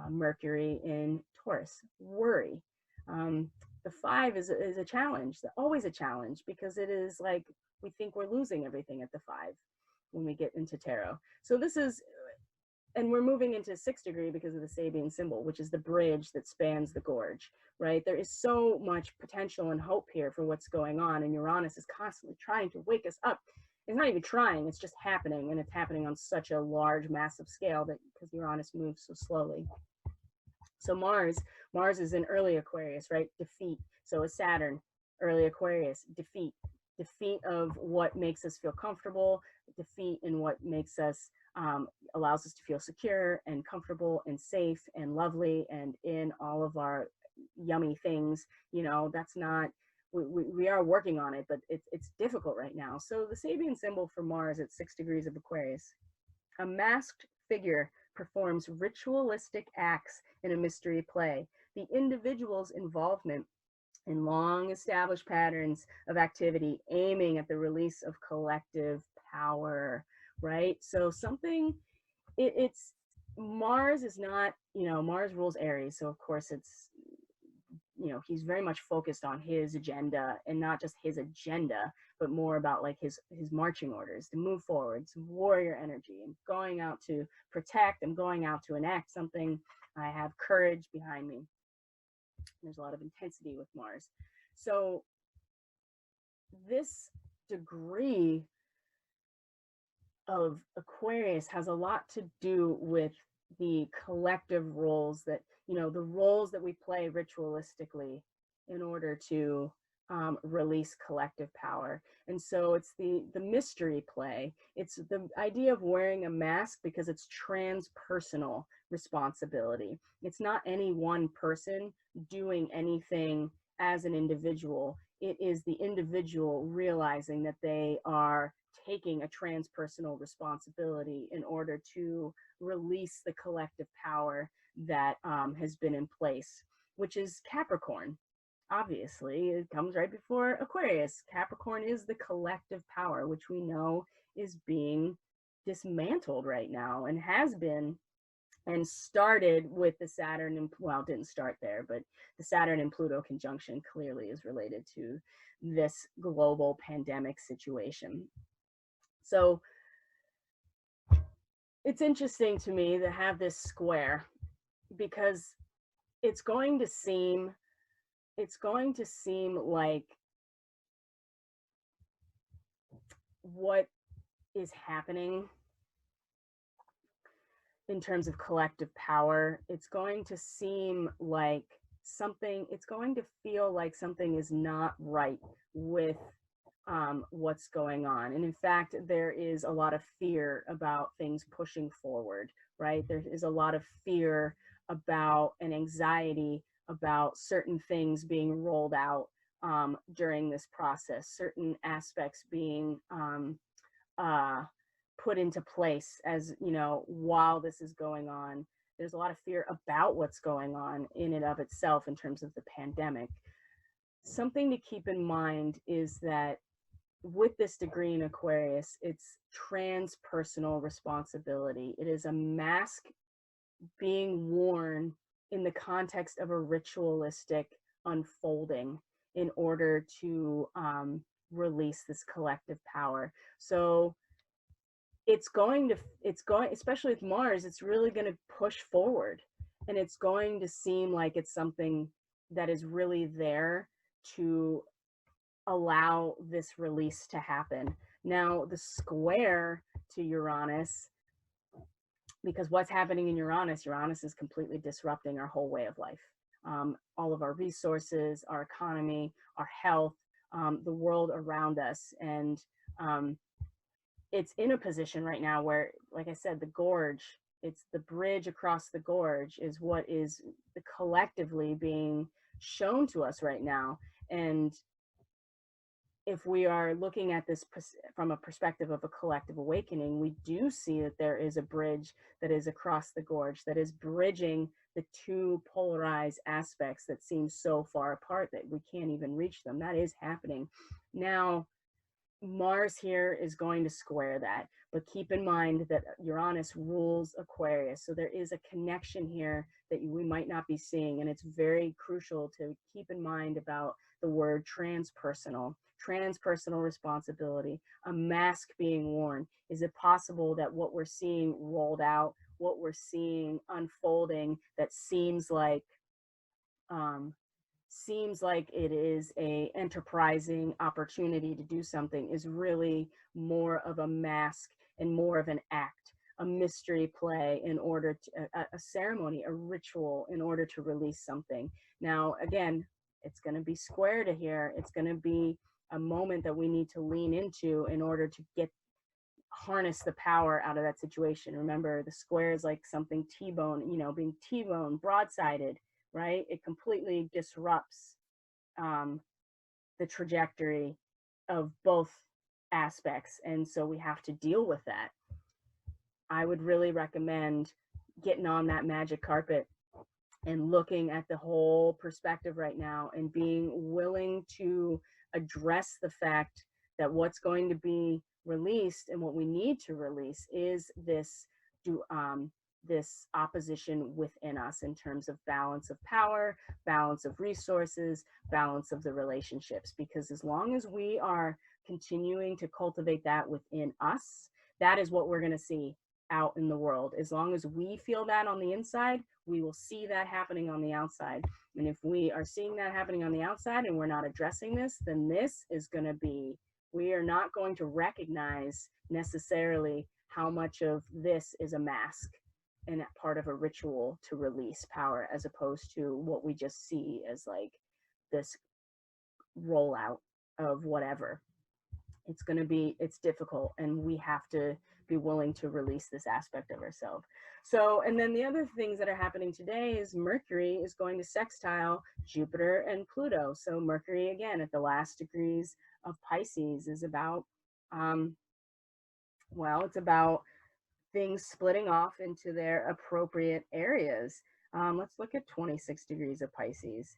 Speaker 1: Mercury in Taurus, worry. The 5 is a challenge, always a challenge, because it is like we think we're losing everything at the 5 when we get into tarot. So this is, and we're moving into 6 degree because of the Sabian symbol, which is the bridge that spans the gorge, right? There is so much potential and hope here for what's going on, and Uranus is constantly trying to wake us up. It's not even trying, it's just happening, and it's happening on such a large, massive scale that because Uranus moves so slowly. So Mars is in early Aquarius, right? Defeat. So is Saturn, early Aquarius, defeat. Defeat of what makes us feel comfortable, defeat in what makes us, allows us to feel secure and comfortable and safe and lovely and in all of our yummy things. You know, that's not, we are working on it, but it's difficult right now. So the Sabian symbol for Mars at 6 degrees of Aquarius, a masked figure performs ritualistic acts in a mystery play. The individual's involvement in long established patterns of activity aiming at the release of collective power, right? So something, it's Mars is not, you know, Mars rules Aries. So of course it's, you know, he's very much focused on his agenda, and not just his agenda, but more about like his marching orders to move forward, some warrior energy. I'm going out to protect, I'm going out to enact something. I have courage behind me. There's a lot of intensity with Mars. So this degree of Aquarius has a lot to do with the collective roles that, you know, the roles that we play ritualistically in order to release collective power. And so it's the mystery play. It's the idea of wearing a mask because it's transpersonal responsibility. It's not any one person doing anything as an individual. it is the individual realizing that they are taking a transpersonal responsibility in order to release the collective power that has been in place, which is Capricorn. Obviously, it comes right before Aquarius. Capricorn is the collective power, which we know is being dismantled right now and has been, and started with the Saturn and, well, didn't start there, but the Saturn and Pluto conjunction clearly is related to this global pandemic situation. So it's interesting to me to have this square, because it's going to seem like what is happening in terms of collective power, it's going to seem like something, it's going to feel like something is not right with what's going on. And in fact, there is a lot of fear about things pushing forward, right? There is a lot of fear about and anxiety about certain things being rolled out during this process, certain aspects being put into place, as you know, while this is going on. There's a lot of fear about what's going on in and of itself in terms of the pandemic. Something to keep in mind is that with this degree in Aquarius, it's transpersonal responsibility. It is a mask being worn in the context of a ritualistic unfolding in order to release this collective power. So it's going, especially with Mars, it's really going to push forward, and it's going to seem like it's something that is really there to allow this release to happen. Now, the square to Uranus, because what's happening in Uranus is completely disrupting our whole way of life. All of our resources, our economy, our health, the world around us. And it's in a position right now where, like I said, the gorge, it's the bridge across the gorge is what is collectively being shown to us right now. And if we are looking at this from a perspective of a collective awakening, we do see that there is a bridge that is across the gorge that is bridging the two polarized aspects that seem so far apart that we can't even reach them. That is happening. Now, Mars here is going to square that, but keep in mind that Uranus rules Aquarius. So there is a connection here that we might not be seeing. And it's very crucial to keep in mind about the word transpersonal responsibility, a mask being worn. Is it possible that what we're seeing rolled out, what we're seeing unfolding that seems like it is a enterprising opportunity to do something is really more of a mask and more of an act, a mystery play in order to, a ceremony, a ritual in order to release something. Now, again, it's going to be square to here. It's going to be a moment that we need to lean into in order to harness the power out of that situation. Remember, the square is like something T-bone, being T-bone, broadsided, right? It completely disrupts the trajectory of both aspects. And so we have to deal with that. I would really recommend getting on that magic carpet and looking at the whole perspective right now and being willing to address the fact that what's going to be released and what we need to release is this opposition within us in terms of balance of power, balance of resources, balance of the relationships. Because as long as we are continuing to cultivate that within us, that is what we're going to see out in the world. As long as we feel that on the inside, we will see that happening on the outside. And if we are seeing that happening on the outside and we're not addressing this, then this is going to be, we are not going to recognize necessarily how much of this is a mask and part of a ritual to release power, as opposed to what we just see as like this rollout of whatever. It's difficult, and we have to be willing to release this aspect of ourselves. So, and then the other things that are happening today is Mercury is going to sextile Jupiter and Pluto. So Mercury, again, at the last degrees of Pisces, is about, well, it's about things splitting off into their appropriate areas. Let's look at 26 degrees of Pisces.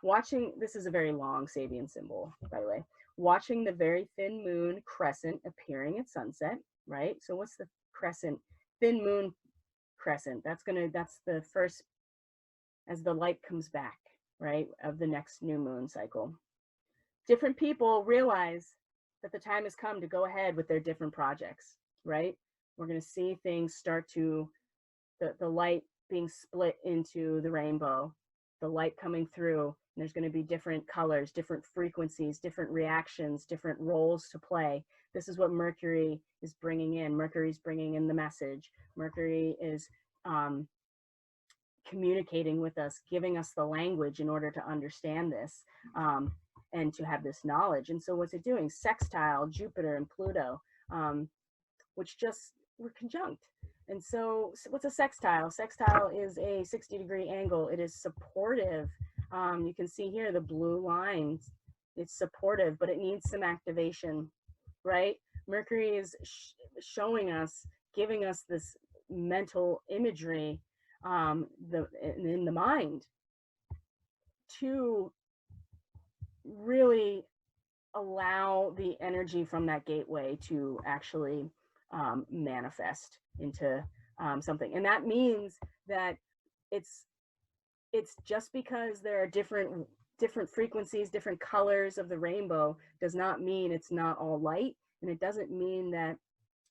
Speaker 1: Watching, this is a very long Sabian symbol, by the way. Watching the very thin moon crescent appearing at sunset, right? So what's the crescent? Thin moon crescent. That's the first, as the light comes back, right, of the next new moon cycle. Different people realize that the time has come to go ahead with their different projects, right? We're going to see things start to, the light being split into the rainbow, the light coming through, and there's going to be different colors, different frequencies, different reactions, different roles to play. This is what Mercury is bringing in. Mercury's bringing in the message. Mercury is communicating with us, giving us the language in order to understand this and to have this knowledge. And so what's it doing? Sextile Jupiter and Pluto, which just were conjunct. And so what's a sextile? Sextile is a 60-degree angle. It is supportive. You can see here the blue lines. It's supportive, but it needs some activation, right? Mercury is showing us, giving us this mental imagery in the mind to really allow the energy from that gateway to actually manifest into something. And that means that it's just because there are different frequencies, different colors of the rainbow, does not mean it's not all light, and it doesn't mean that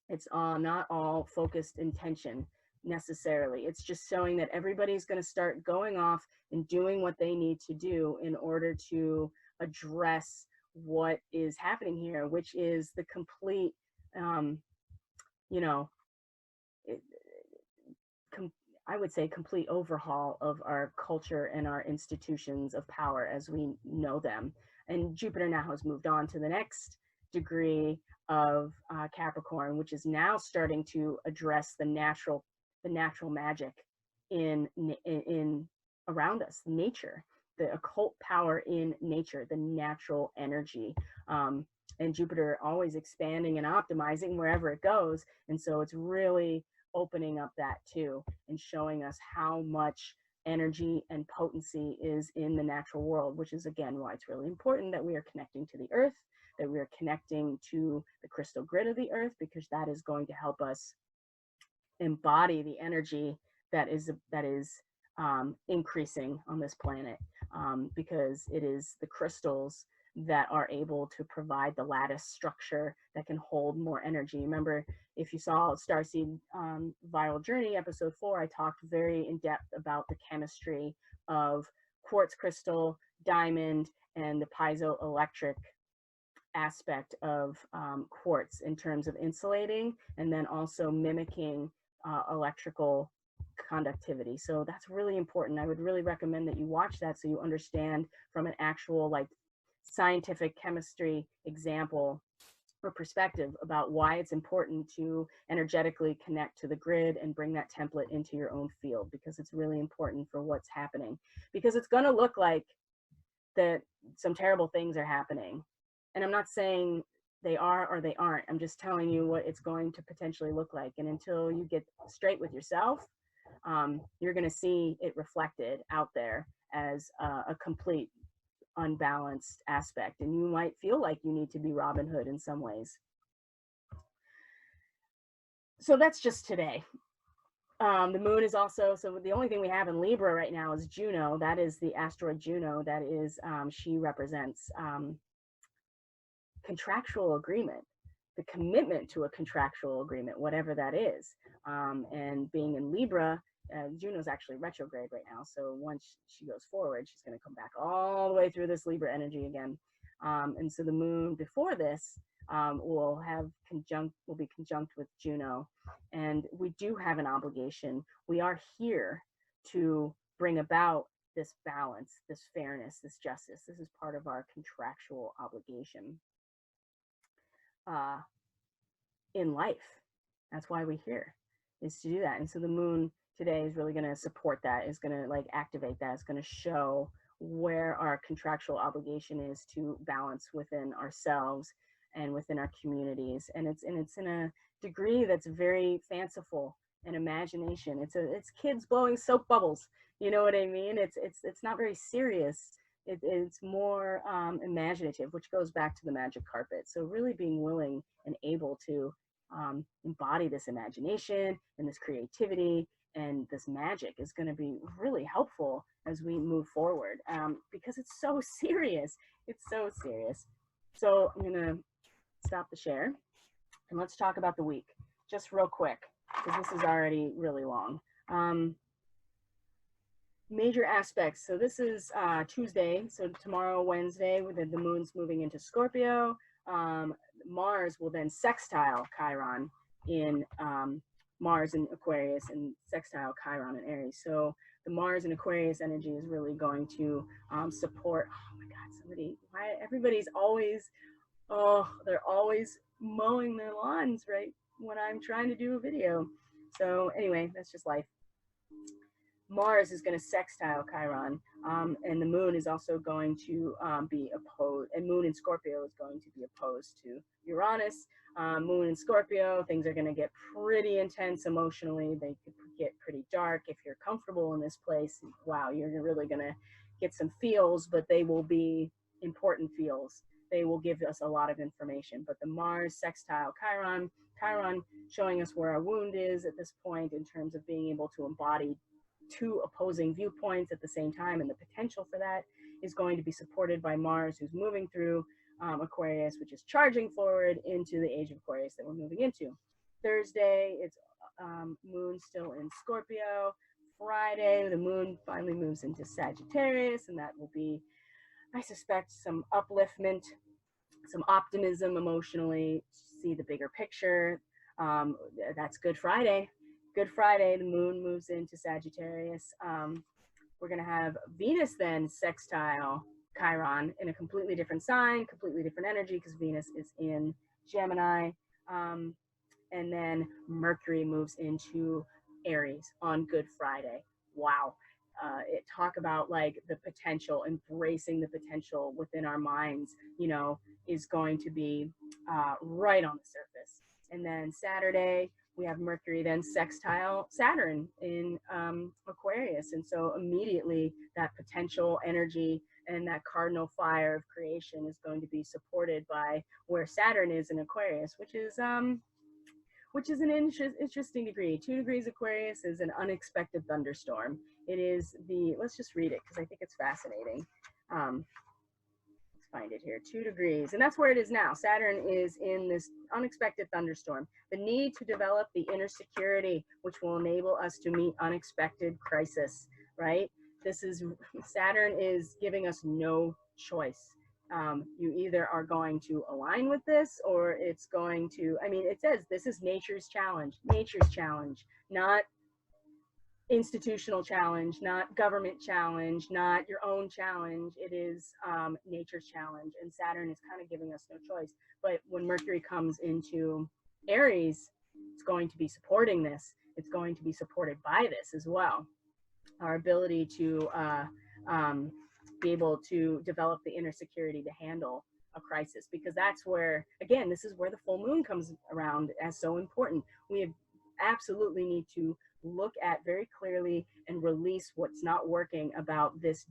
Speaker 1: it's not all focused intention necessarily. It's just showing that everybody's going to start going off and doing what they need to do in order to address what is happening here, which is the complete, I would say complete overhaul of our culture and our institutions of power as we know them. And Jupiter now has moved on to the next degree of Capricorn, which is now starting to address the natural magic in around us, nature, the occult power in nature, the natural energy. And Jupiter always expanding and optimizing wherever it goes. And so it's really opening up that too, and showing us how much energy and potency is in the natural world, which is again why it's really important that we are connecting to the earth, that we are connecting to the crystal grid of the earth, because that is going to help us embody the energy that is increasing on this planet, because it is the crystals that are able to provide the lattice structure that can hold more energy. Remember, if you saw Starseed Viral Journey, episode 4, I talked very in depth about the chemistry of quartz crystal, diamond, and the piezoelectric aspect of quartz in terms of insulating and then also mimicking electrical conductivity. So that's really important. I would really recommend that you watch that so you understand from an actual like scientific chemistry example or perspective about why it's important to energetically connect to the grid and bring that template into your own field, because it's really important for what's happening, because it's going to look like that some terrible things are happening. And I'm not saying they are or they aren't. I'm just telling you what it's going to potentially look like. And until you get straight with yourself, you're going to see it reflected out there as a complete unbalanced aspect. And you might feel like you need to be Robin Hood in some ways. So that's just today. The moon is also, so the only thing we have in Libra right now is Juno. That is the asteroid Juno. That is, she represents contractual agreement, the commitment to a contractual agreement, whatever that is. And being in Libra, Juno's actually retrograde right now. So once she goes forward, she's going to come back all the way through this Libra energy again. And so the moon before this will be conjunct with Juno. And we do have an obligation. We are here to bring about this balance, this fairness, this justice. This is part of our contractual obligation. in life. That's why we're here, is to do that. And so the moon today is really going to support that, is going to like activate that, it's going to show where our contractual obligation is to balance within ourselves and within our communities. And it's in a degree that's very fanciful and imagination. It's kids blowing soap bubbles. You know what I mean? It's not very serious. It's more imaginative, which goes back to the magic carpet. So really being willing and able to embody this imagination and this creativity and this magic is going to be really helpful as we move forward, because it's so serious. It's so serious. So I'm going to stop the share and let's talk about the week just real quick, because this is already really long. Major aspects. So this is Tuesday. So tomorrow, Wednesday, with the moon's moving into Scorpio. Mars will then sextile Chiron in Mars in Aquarius and sextile Chiron in Aries. So the Mars and Aquarius energy is really going to support. Oh my God, why everybody's always, they're always mowing their lawns right when I'm trying to do a video. So anyway, that's just life. Mars is going to sextile Chiron, and the moon is also going to be opposed, and moon in Scorpio is going to be opposed to Uranus. Moon in Scorpio, things are going to get pretty intense emotionally. They could get pretty dark. If you're comfortable in this place, wow, you're really going to get some feels, but they will be important feels. They will give us a lot of information. But the Mars sextile Chiron showing us where our wound is at this point in terms of being able to embody two opposing viewpoints at the same time, and the potential for that is going to be supported by Mars, who's moving through Aquarius, which is charging forward into the age of Aquarius that we're moving into. Thursday, it's moon still in Scorpio. Friday, the moon finally moves into Sagittarius, and that will be, I suspect, some upliftment, some optimism emotionally, see the bigger picture. That's Good Friday. Good Friday, the moon moves into Sagittarius. We're going to have Venus then sextile Chiron in a completely different sign, completely different energy, because Venus is in Gemini. And then Mercury moves into Aries on Good Friday. Wow. Talk about like the potential, embracing the potential within our minds, you know, is going to be right on the surface. And then Saturday, we have Mercury then sextile Saturn in Aquarius. And so immediately that potential energy and that cardinal fire of creation is going to be supported by where Saturn is in Aquarius, which is an interesting degree. 2 degrees Aquarius is an unexpected thunderstorm. It is let's just read it because I think it's fascinating. Find it here, 2 degrees, and that's where it is now. Saturn is in this unexpected thunderstorm. The need to develop the inner security, which will enable us to meet unexpected crisis, right? Saturn is giving us no choice. You either are going to align with this, or it's going to, I mean, it says this is nature's challenge, not institutional challenge, not government challenge, not your own challenge. It is nature's challenge, and Saturn is kind of giving us no choice. But when Mercury comes into Aries, it's going to be supporting this. It's going to be supported by this as well. Our ability to be able to develop the inner security to handle a crisis, because that's where, again, this is where the full moon comes around as so important. We absolutely need to look at very clearly and release what's not working about this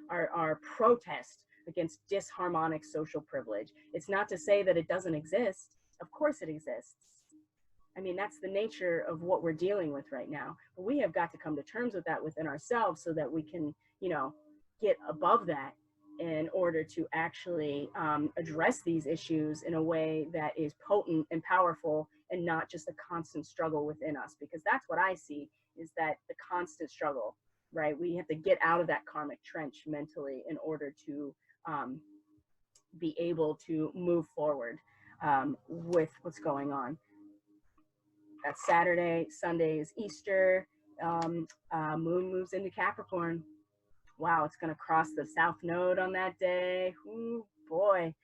Speaker 1: our protest against disharmonic social privilege. It's not to say that it doesn't exist. Of course it exists. I mean, that's the nature of what we're dealing with right now. But we have got to come to terms with that within ourselves so that we can, you know, get above that in order to actually address these issues in a way that is potent and powerful, and not just a constant struggle within us. Because that's what I see, is that the constant struggle, right? We have to get out of that karmic trench mentally in order to be able to move forward with what's going on. That's Saturday. Sunday is Easter. Moon moves into Capricorn. Wow, it's going to cross the South Node on that day. Ooh, boy.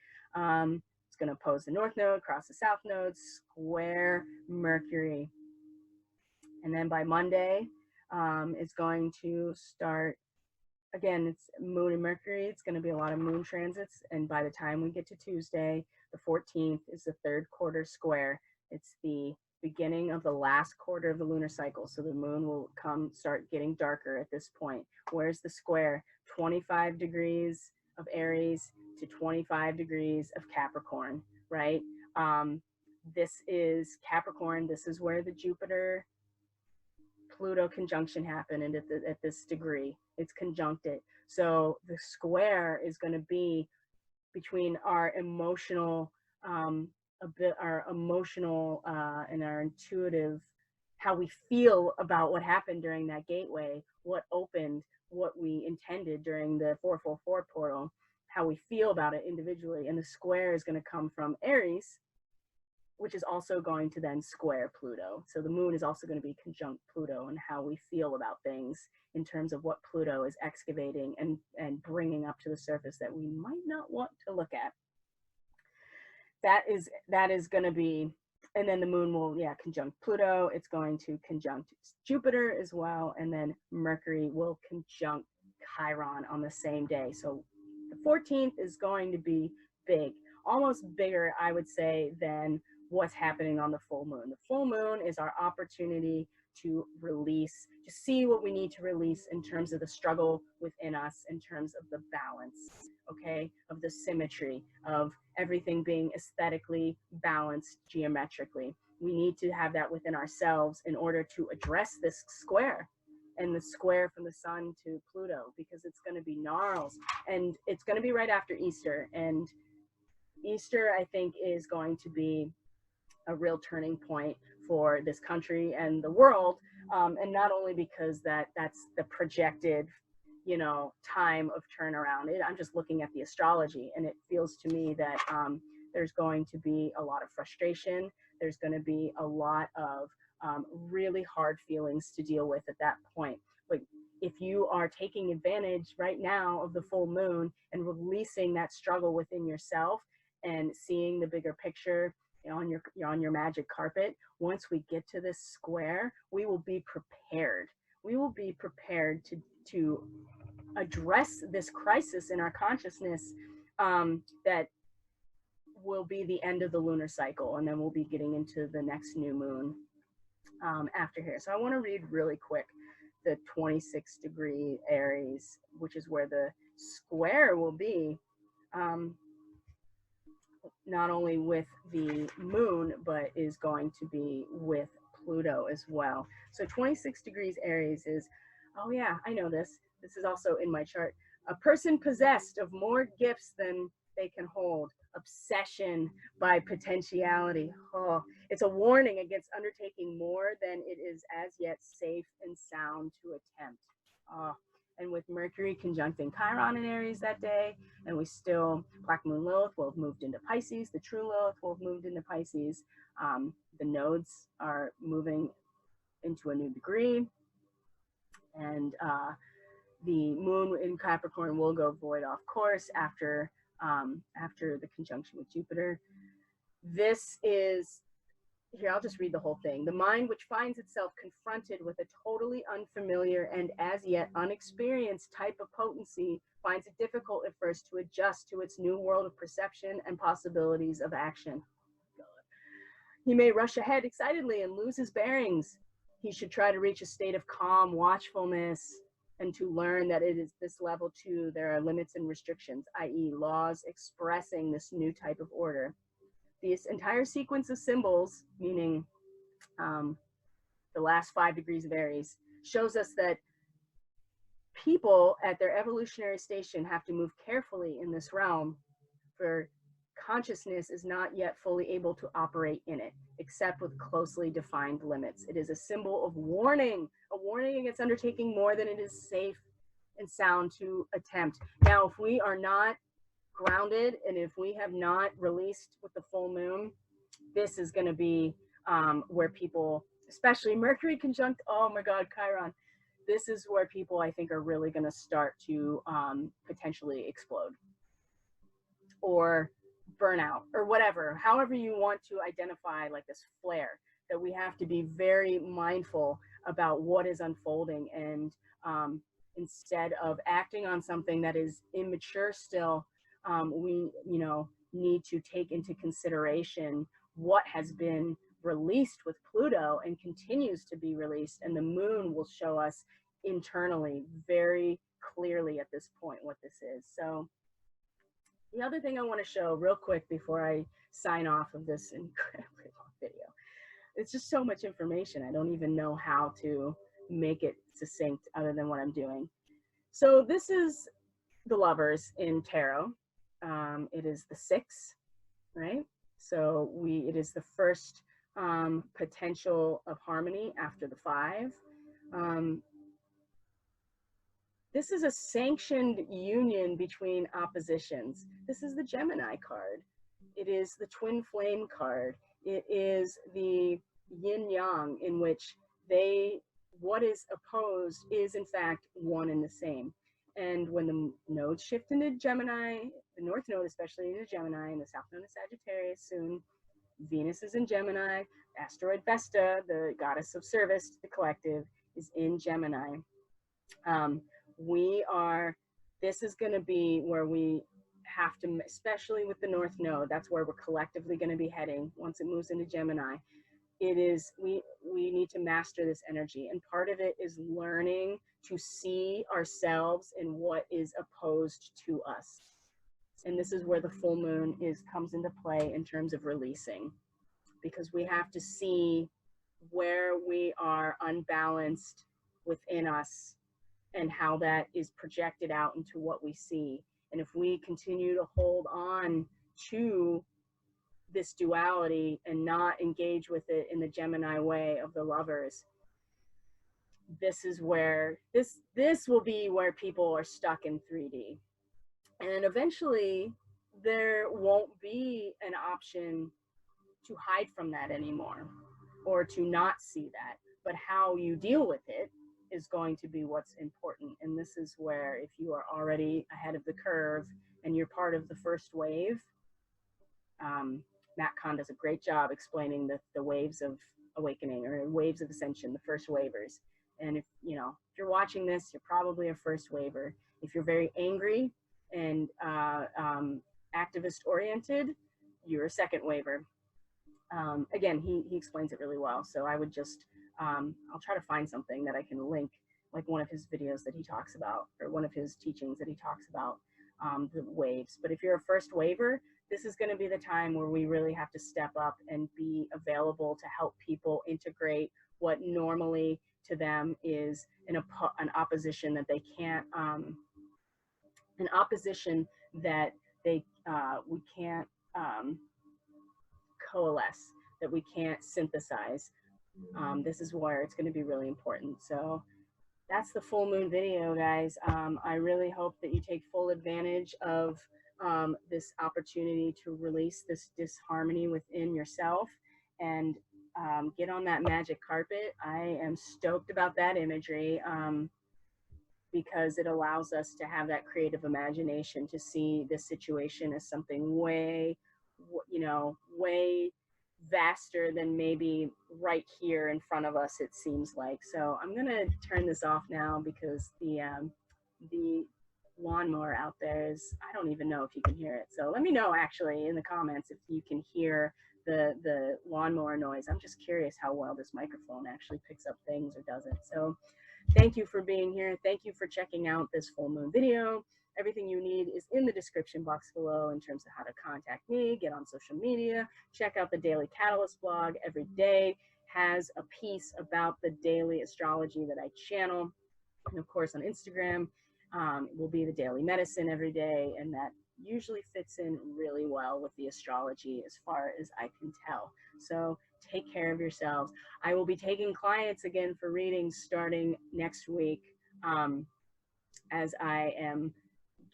Speaker 1: It's going to oppose the north node, cross the south node, square Mercury. And then by Monday, it's going to start, again, it's Moon and Mercury. It's going to be a lot of moon transits. And by the time we get to Tuesday, the 14th, is the third quarter square. It's the beginning of the last quarter of the lunar cycle. So the moon will start getting darker at this point. Where's the square? 25 degrees of Aries to 25 degrees of Capricorn, right? This is Capricorn. This is where the Jupiter Pluto conjunction happened, and at this degree, it's conjuncted. So the square is going to be between our emotional, and our intuitive, how we feel about what happened during that gateway, what opened, what we intended during the 444 portal, how we feel about it individually. And the square is going to come from Aries, which is also going to then square Pluto. So the moon is also going to be conjunct Pluto, and how we feel about things in terms of what Pluto is excavating and bringing up to the surface that we might not want to look at. That is going to be, and then the moon will, conjunct Pluto. It's going to conjunct Jupiter as well. And then Mercury will conjunct Chiron on the same day. So the 14th is going to be big, almost bigger, I would say, than what's happening on the full moon. The full moon is our opportunity to release, to see what we need to release in terms of the struggle within us, in terms of the balance, okay, of the symmetry, of everything being aesthetically balanced geometrically. We need to have that within ourselves in order to address this square, and the square from the sun to Pluto, because it's going to be gnarls, and it's going to be right after Easter. And Easter, I think, is going to be a real turning point for this country and the world, and not only because that's the projected, time of turnaround. I'm just looking at the astrology, and it feels to me that there's going to be a lot of frustration. There's going to be a lot of really hard feelings to deal with at that point. But if you are taking advantage right now of the full moon and releasing that struggle within yourself and seeing the bigger picture, on your magic carpet, once we get to this square, we will be prepared. We will be prepared to address this crisis in our consciousness, that will be the end of the lunar cycle, and then we'll be getting into the next new moon after here. So I want to read really quick the 26 degree Aries, which is where the square will be, not only with the moon, but is going to be with Pluto as well. So 26 degrees Aries is, oh yeah, I know this. This is also in my chart. A person possessed of more gifts than they can hold. Obsession by potentiality. Oh, it's a warning against undertaking more than it is as yet safe and sound to attempt. Oh, and with Mercury conjuncting Chiron in Aries that day, and we still, Black Moon Lilith will have moved into Pisces, the true Lilith will have moved into Pisces. The nodes are moving into a new degree, and the moon in Capricorn will go void off course after the conjunction with Jupiter. This is, here, I'll just read the whole thing. The mind which finds itself confronted with a totally unfamiliar and as yet unexperienced type of potency finds it difficult at first to adjust to its new world of perception and possibilities of action. He may rush ahead excitedly and lose his bearings. He should try to reach a state of calm watchfulness and to learn that it is this level too, there are limits and restrictions, i.e. laws expressing this new type of order. This entire sequence of symbols, meaning the last 5 degrees of Aries, shows us that people at their evolutionary station have to move carefully in this realm, for consciousness is not yet fully able to operate in it, except with closely defined limits. It is a symbol of warning, a warning against undertaking more than it is safe and sound to attempt. Now, if we are not grounded, and if we have not released with the full moon, this is going to be where people, especially Mercury conjunct, oh my God, Chiron, this is where people, I think, are really going to start to potentially explode or burnout or whatever, however you want to identify like this flare, that we have to be very mindful about what is unfolding. And instead of acting on something that is immature still, we, you know, need to take into consideration what has been released with Pluto and continues to be released. And the moon will show us internally very clearly at this point what this is. So the other thing I want to show real quick before I sign off of this incredibly long video, it's just so much information. I don't even know how to make it succinct other than what I'm doing. So this is the lovers in tarot. It is the 6, right? So it is the first potential of harmony after the 5. This is a sanctioned union between oppositions. This is the Gemini card. It is the twin flame card. It is the yin yang, in which what is opposed is in fact one and the same. And when the nodes shift into Gemini, the North Node especially into Gemini, and the South Node is Sagittarius soon, Venus is in Gemini, asteroid Vesta, the goddess of service, the collective, is in Gemini. This is going to be where we have to, especially with the North Node, that's where we're collectively going to be heading once it moves into Gemini. It is, we need to master this energy. And part of it is learning to see ourselves in what is opposed to us. And this is where the full moon comes into play in terms of releasing, because we have to see where we are unbalanced within us and how that is projected out into what we see. And if we continue to hold on to this duality and not engage with it in the Gemini way of the lovers, this is where this will be where people are stuck in 3D. And eventually there won't be an option to hide from that anymore or to not see that. But how you deal with it is going to be what's important. And this is where, if you are already ahead of the curve and you're part of the first wave, Matt Kahn does a great job explaining the waves of awakening, or waves of ascension, the first wavers. And if you're watching this, you're probably a first waver. If you're very angry and activist oriented, you're a second waver. Again, he explains it really well. So I would just, I'll try to find something that I can link, like one of his videos that he talks about, or one of his teachings that he talks about the waves. But if you're a first waver, this is going to be the time where we really have to step up and be available to help people integrate what normally to them is an opposition that they can't, an opposition that we can't coalesce, that we can't synthesize. This is where it's going to be really important. So that's the full moon video, guys. I really hope that you take full advantage of this opportunity to release this disharmony within yourself and get on that magic carpet. I am stoked about that imagery because it allows us to have that creative imagination to see this situation as something way, way vaster than maybe right here in front of us, it seems like. So I'm gonna turn this off now because the lawnmower out there is, I don't even know if you can hear it. So let me know actually in the comments if you can hear the lawnmower noise. I'm just curious how well this microphone actually picks up things or doesn't. So thank you for being here. Thank you for checking out this full moon video. Everything you need is in the description box below in terms of how to contact me, get on social media, check out the Daily Catalyst blog. Every day has a piece about the daily astrology that I channel. And of course on Instagram will be the daily medicine every day, and that usually fits in really well with the astrology as far as I can tell. So take care of yourselves. I will be taking clients again for readings starting next week as I am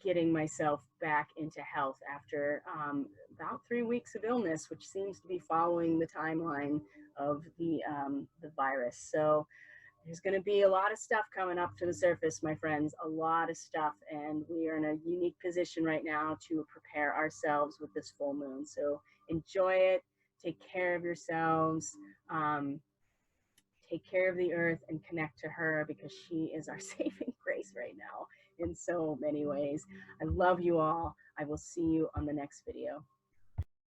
Speaker 1: getting myself back into health after about 3 weeks of illness, which seems to be following the timeline of the virus. So there's going to be a lot of stuff coming up to the surface, my friends, a lot of stuff. And we are in a unique position right now to prepare ourselves with this full moon. So enjoy it. Take care of yourselves. Take care of the earth and connect to her, because she is our saving grace right now in so many ways. I love you all. I will see you on the next video.